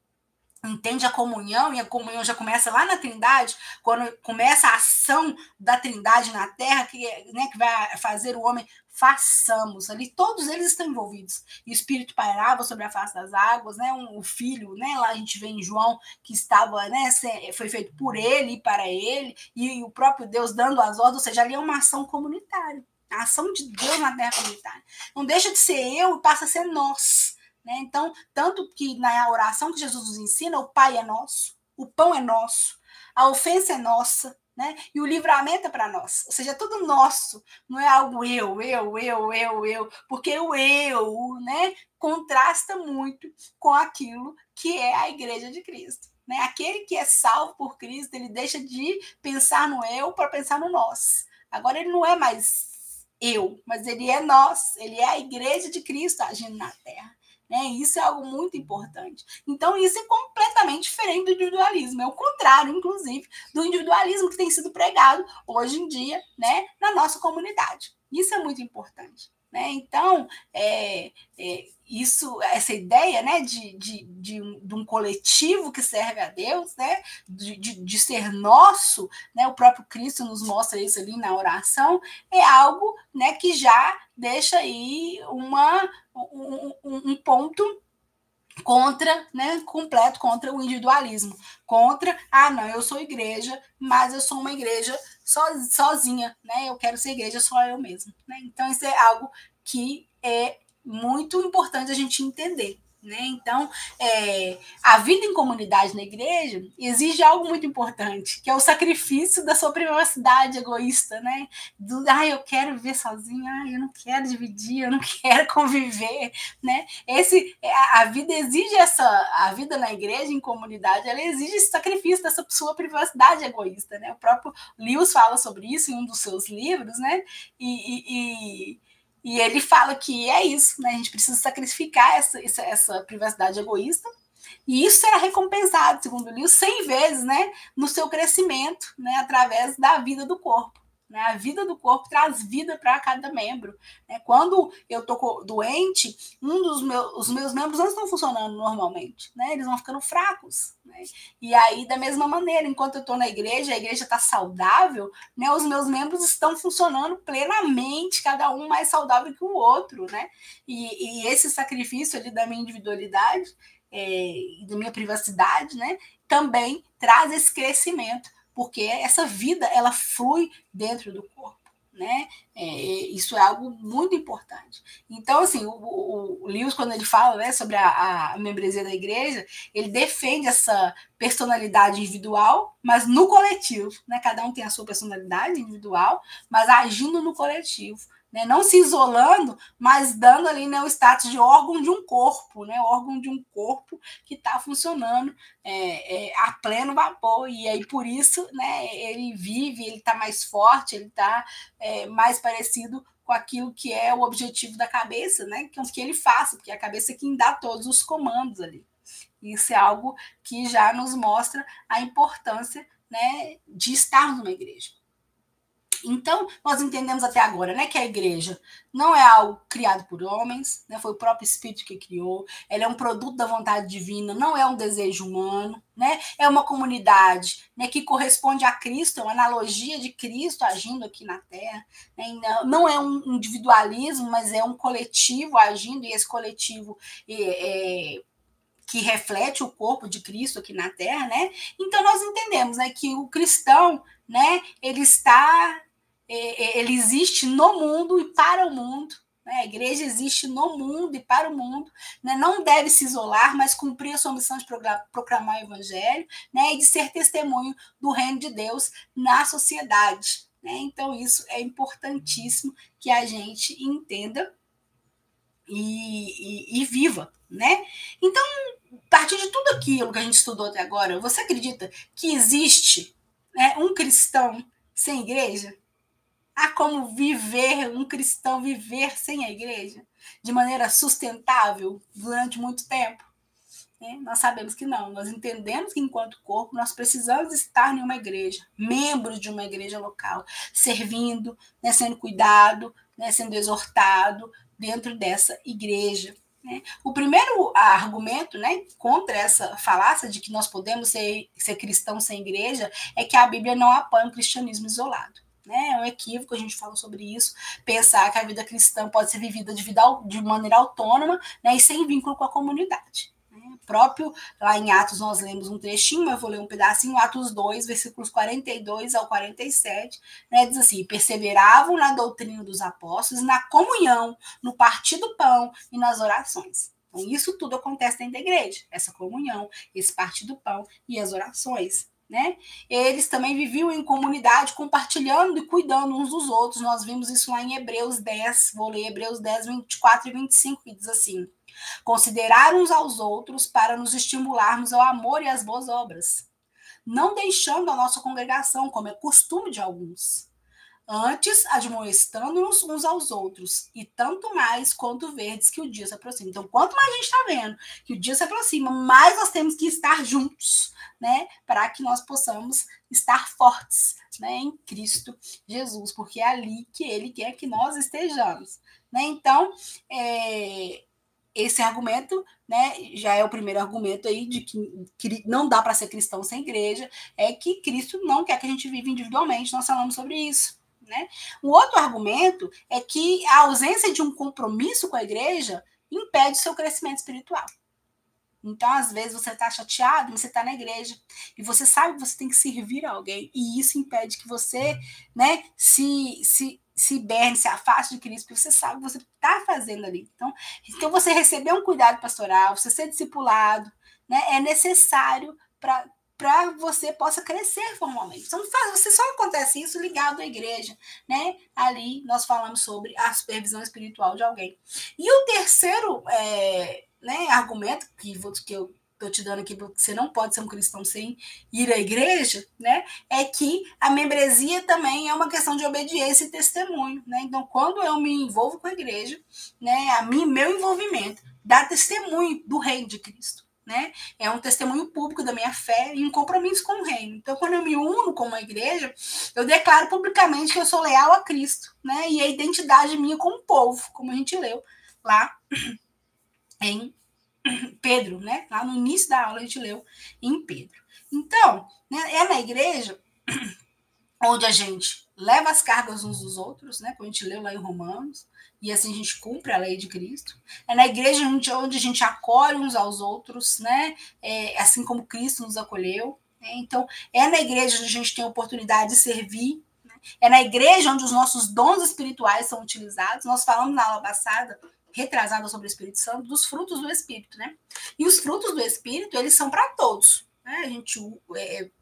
entende a comunhão, e a comunhão já começa lá na Trindade, quando começa a ação da Trindade na Terra, que vai fazer o homem, façamos, ali todos eles estão envolvidos, e o Espírito pairava sobre a face das águas, o Filho, lá a gente vê em João, que estava, foi feito por ele e para ele, e o próprio Deus dando as ordens, ou seja, ali é uma ação comunitária, a ação de Deus na Terra comunitária, não deixa de ser eu e passa a ser nós. Então, tanto que na oração que Jesus nos ensina, o Pai é nosso, o pão é nosso, a ofensa é nossa, e o livramento é para nós. Ou seja, é tudo nosso, não é algo eu, porque o eu, contrasta muito com aquilo que é a igreja de Cristo. Aquele que é salvo por Cristo, ele deixa de pensar no eu para pensar no nós. Agora ele não é mais eu, mas ele é nós, ele é a igreja de Cristo agindo na terra. Isso é algo muito importante. Então, isso é completamente diferente do individualismo. É o contrário, inclusive, do individualismo que tem sido pregado hoje em dia, na nossa comunidade. Isso é muito importante. Então, essa ideia de um coletivo que serve a Deus, de ser nosso, o próprio Cristo nos mostra isso ali na oração, é algo que já deixa aí um ponto completo contra o individualismo, contra, não, eu sou igreja, mas eu sou uma igreja sozinha, eu quero ser igreja só eu mesmo. Então, isso é algo que é muito importante a gente entender. Então, a vida em comunidade na igreja exige algo muito importante, que é o sacrifício da sua privacidade egoísta, eu quero viver sozinho, eu não quero dividir, eu não quero conviver, a vida exige a vida na igreja, em comunidade, ela exige esse sacrifício dessa sua privacidade egoísta, o próprio Lewis fala sobre isso em um dos seus livros, e ele fala que é isso, a gente precisa sacrificar essa privacidade egoísta, e isso será recompensado, segundo o Lewis, 100 vezes, no seu crescimento, através da vida do corpo. A vida do corpo traz vida para cada membro. Quando eu estou doente, os meus membros não estão funcionando normalmente. Eles vão ficando fracos. E aí, da mesma maneira, enquanto eu estou na igreja, a igreja está saudável, os meus membros estão funcionando plenamente, cada um mais saudável que o outro. E esse sacrifício ali da minha individualidade e da minha privacidade, também traz esse crescimento, porque essa vida, ela flui dentro do corpo, isso é algo muito importante. Então, assim, o Lewis, quando ele fala, sobre a membresia da igreja, ele defende essa personalidade individual, mas no coletivo, cada um tem a sua personalidade individual, mas agindo no coletivo, não se isolando, mas dando ali o status de órgão de um corpo, órgão de um corpo que está funcionando a pleno vapor, e aí por isso ele vive, ele está mais forte, ele está mais parecido com aquilo que é o objetivo da cabeça, que é o que ele faça, porque é a cabeça é quem dá todos os comandos ali. Isso é algo que já nos mostra a importância de estarmos numa igreja. Então, nós entendemos até agora que a igreja não é algo criado por homens, foi o próprio Espírito que criou, ela é um produto da vontade divina, não é um desejo humano, é uma comunidade que corresponde a Cristo, é uma analogia de Cristo agindo aqui na Terra, não é um individualismo, mas é um coletivo agindo, e esse coletivo que reflete o corpo de Cristo aqui na Terra, Então, nós entendemos que o cristão, ele existe no mundo e para o mundo, A igreja existe no mundo e para o mundo, né? Não deve se isolar, mas cumprir a sua missão de proclamar o evangelho, né? E de ser testemunho do reino de Deus na sociedade. Né? Então, isso é importantíssimo que a gente entenda e viva. Né? Então, a partir de tudo aquilo que a gente estudou até agora, você acredita que existe, né, um cristão sem igreja? Há como viver, um cristão viver sem a igreja de maneira sustentável durante muito tempo? Nós sabemos que não. Nós entendemos que, enquanto corpo, nós precisamos estar em uma igreja, membros de uma igreja local, servindo, né, sendo cuidado, né, sendo exortado dentro dessa igreja. Né? O primeiro argumento, né, contra essa falácia de que nós podemos ser cristãos sem igreja é que a Bíblia não apoia um cristianismo isolado. Né? É um equívoco, a gente fala sobre isso, pensar que a vida cristã pode ser vivida de maneira autônoma, né, e sem vínculo com a comunidade. Próprio, lá em Atos nós lemos um trechinho, mas eu vou ler um pedacinho, Atos 2, versículos 42 ao 47, né, diz assim: perseveravam na doutrina dos apóstolos, na comunhão, no partir do pão e nas orações. Então, isso tudo acontece dentro da igreja, essa comunhão, esse partir do pão e as orações. Né? Eles também viviam em comunidade, compartilhando e cuidando uns dos outros. Nós vimos isso lá em Hebreus 10, vou ler Hebreus 10, 24 e 25, que diz assim: considerar uns aos outros para nos estimularmos ao amor e às boas obras, não deixando a nossa congregação, como é costume de alguns, antes admoestando-nos uns aos outros, e tanto mais quanto verdes que o dia se aproxima. Então, quanto mais a gente está vendo que o dia se aproxima, mais nós temos que estar juntos, né, para que nós possamos estar fortes, né, em Cristo Jesus, porque é ali que Ele quer que nós estejamos. Né? Então, esse argumento, né, já é o primeiro argumento aí de que não dá para ser cristão sem igreja, é que Cristo não quer que a gente viva individualmente, nós falamos sobre isso. Né? O outro argumento é que a ausência de um compromisso com a igreja impede o seu crescimento espiritual. Então, às vezes, você está chateado, você está na igreja, e você sabe que você tem que servir a alguém, e isso impede que você, né, se berne, se afaste de Cristo, porque você sabe o que você está fazendo ali. Então, você receber um cuidado pastoral, você ser discipulado, né, é necessário para você possa crescer formalmente. Então, você só acontece isso ligado à igreja, né? Ali nós falamos sobre a supervisão espiritual de alguém. E o terceiro né, argumento que eu estou te dando aqui, porque você não pode ser um cristão sem ir à igreja, né, é que a membresia também é uma questão de obediência e testemunho. Né? Então, quando eu me envolvo com a igreja, né, meu envolvimento dá testemunho do reino de Cristo. Né? É um testemunho público da minha fé e um compromisso com o reino. Então, quando eu me uno com uma igreja, eu declaro publicamente que eu sou leal a Cristo, né? E a identidade minha como povo, como a gente leu lá em Pedro, né? Lá no início da aula a gente leu em Pedro. Então, né, é na igreja onde a gente leva as cargas uns dos outros, né? Como a gente leu lá em Romanos, e assim a gente cumpre a lei de Cristo. É na igreja onde a gente acolhe uns aos outros, né? Assim como Cristo nos acolheu. Né? Então, é na igreja onde a gente tem a oportunidade de servir. Né? É na igreja onde os nossos dons espirituais são utilizados. Nós falamos na aula passada, retrasada, sobre o Espírito Santo, dos frutos do Espírito. Né? E os frutos do Espírito, eles são para todos. Né? A gente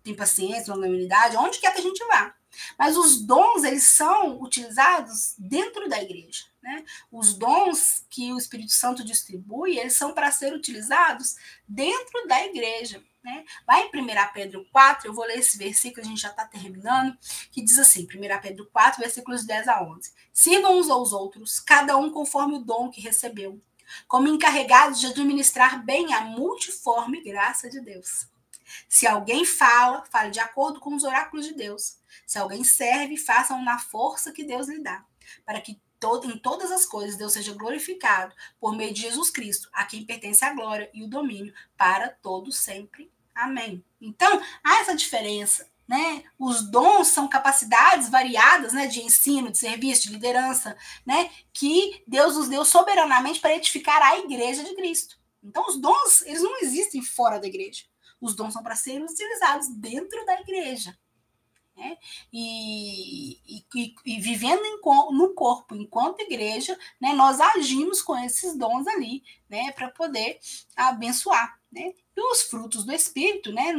tem paciência, longanimidade, onde quer que a gente vá. Mas os dons, eles são utilizados dentro da igreja. Né? Os dons que o Espírito Santo distribui, eles são para ser utilizados dentro da igreja. Né? Lá em 1 Pedro 4, eu vou ler esse versículo, a gente já está terminando, que diz assim, 1 Pedro 4, versículos 10 a 11. Sirvam uns aos outros, cada um conforme o dom que recebeu, como encarregados de administrar bem a multiforme graça de Deus. Se alguém fala, fale de acordo com os oráculos de Deus. Se alguém serve, façam na força que Deus lhe dá, para que em todas as coisas Deus seja glorificado por meio de Jesus Cristo, a quem pertence a glória e o domínio para todos sempre. Amém. Então, há essa diferença. Né? Os dons são capacidades variadas, né, de ensino, de serviço, de liderança, né, que Deus nos deu soberanamente para edificar a igreja de Cristo. Então, os dons, eles não existem fora da igreja. Os dons são para serem utilizados dentro da igreja. Né? E e vivendo no corpo enquanto igreja, né, nós agimos com esses dons ali, né, para poder abençoar, né? E os frutos do Espírito, né,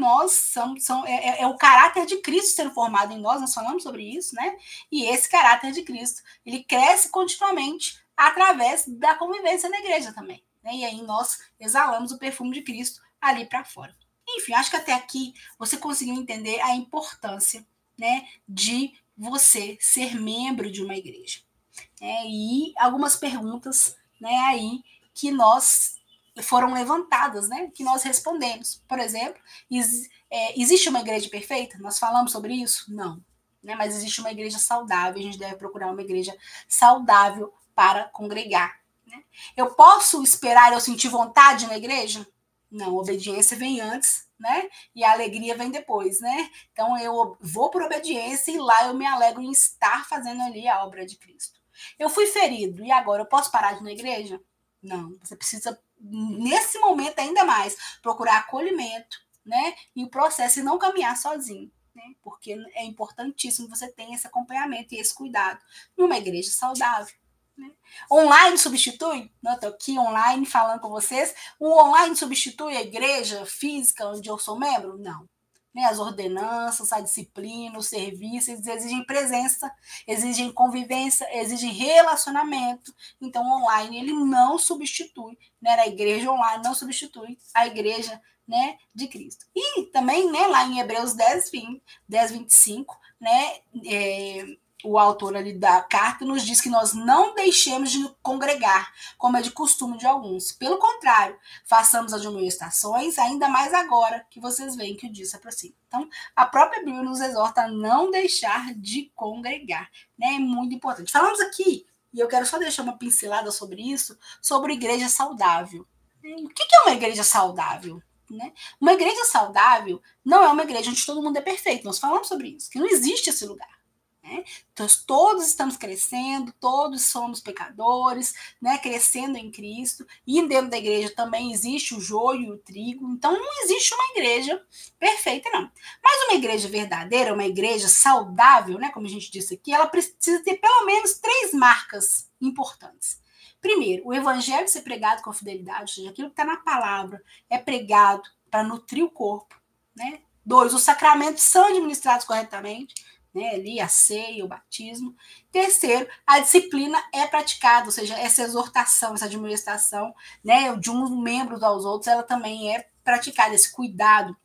é o caráter de Cristo sendo formado em nós falamos sobre isso, né? E esse caráter de Cristo, ele cresce continuamente através da convivência na igreja também, né? E aí nós exalamos o perfume de Cristo ali para fora. Enfim, acho que até aqui você conseguiu entender a importância, né, de você ser membro de uma igreja. E algumas perguntas, né, aí que nós foram levantadas, né, que nós respondemos. Por exemplo, existe uma igreja perfeita? Nós falamos sobre isso? Não. Né, mas existe uma igreja saudável, a gente deve procurar uma igreja saudável para congregar. Né? Eu posso esperar eu sentir vontade na igreja? Não, obediência vem antes, né? E a alegria vem depois, né? Então eu vou por obediência e lá eu me alegro em estar fazendo ali a obra de Cristo. Eu fui ferido e agora eu posso parar de ir na igreja? Não, você precisa, nesse momento ainda mais, procurar acolhimento, né? E o processo e não caminhar sozinho, né? Porque é importantíssimo você ter esse acompanhamento e esse cuidado numa igreja saudável. Né? Online substitui? Não, estou aqui online falando com vocês. O online substitui a igreja física onde eu sou membro? Não. Né? As ordenanças, a disciplina, os serviços exigem presença, exigem convivência, exigem relacionamento. Então, o online ele não substitui, né? A igreja online não substitui a igreja, né, de Cristo. E também, né, lá em Hebreus 10, 25, né, o autor ali da carta nos diz que nós não deixemos de congregar, como é de costume de alguns. Pelo contrário, façamos admoestações, ainda mais agora que vocês veem que o dia se aproxima. Então, a própria Bíblia nos exorta a não deixar de congregar. Né? É muito importante. Falamos aqui, e eu quero só deixar uma pincelada sobre isso, sobre igreja saudável. O que é uma igreja saudável? Né? Uma igreja saudável não é uma igreja onde todo mundo é perfeito. Nós falamos sobre isso, que não existe esse lugar. Né? Então, todos estamos crescendo, todos somos pecadores, né? Crescendo em Cristo, e dentro da igreja também existe o joio e o trigo, então não existe uma igreja perfeita, não. Mas uma igreja verdadeira, uma igreja saudável, né? Como a gente disse aqui, ela precisa ter pelo menos 3 marcas importantes. Primeiro, o evangelho ser pregado com fidelidade, ou seja, aquilo que está na palavra é pregado para nutrir o corpo. Né? 2, os sacramentos são administrados corretamente, né, ali a ceia, o batismo. Terceiro, a disciplina é praticada, ou seja, essa exortação, essa admoestação, né, de uns membros aos outros, ela também é praticada, esse cuidado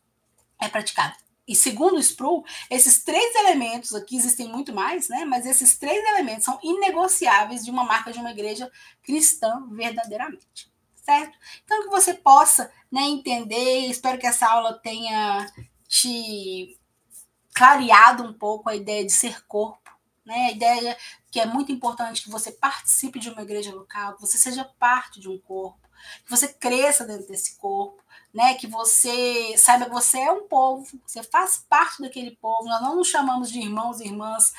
é praticado. E segundo o Sproul, esses 3 elementos aqui, existem muito mais, né, mas esses 3 elementos são inegociáveis de uma marca de uma igreja cristã verdadeiramente. Certo? Então, que você possa, né, entender, espero que essa aula tenha te clareado um pouco a ideia de ser corpo, né? A ideia que é muito importante que você participe de uma igreja local, que você seja parte de um corpo, que você cresça dentro desse corpo, né? Que você saiba que você é um povo, você faz parte daquele povo. Nós não nos chamamos de irmãos e irmãs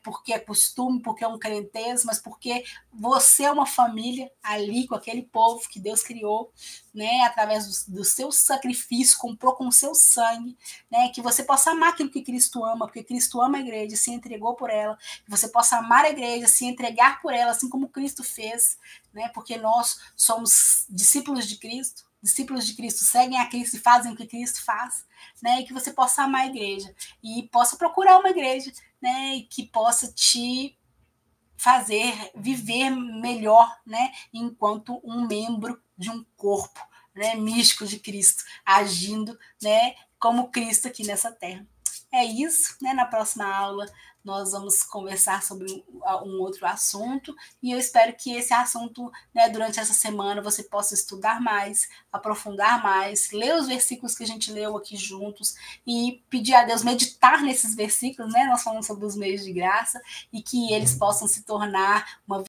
porque é costume, porque é um crentez, mas porque você é uma família ali com aquele povo que Deus criou, né? Através do seu sacrifício, comprou com o seu sangue, né? Que você possa amar aquilo que Cristo ama, porque Cristo ama a igreja, se entregou por ela, que você possa amar a igreja, se entregar por ela, assim como Cristo fez, né? Porque nós somos discípulos de Cristo seguem a Cristo e fazem o que Cristo faz, né? E que você possa amar a igreja e possa procurar uma igreja, né? E que possa te fazer viver melhor, né? Enquanto um membro de um corpo, né? Místico de Cristo, agindo, né? Como Cristo aqui nessa terra. É isso, né? Na próxima aula nós vamos conversar sobre um outro assunto e eu espero que esse assunto, né, durante essa semana você possa estudar mais, aprofundar mais, ler os versículos que a gente leu aqui juntos e pedir a Deus meditar nesses versículos, né? Nós falamos sobre os meios de graça e que eles possam se tornar uma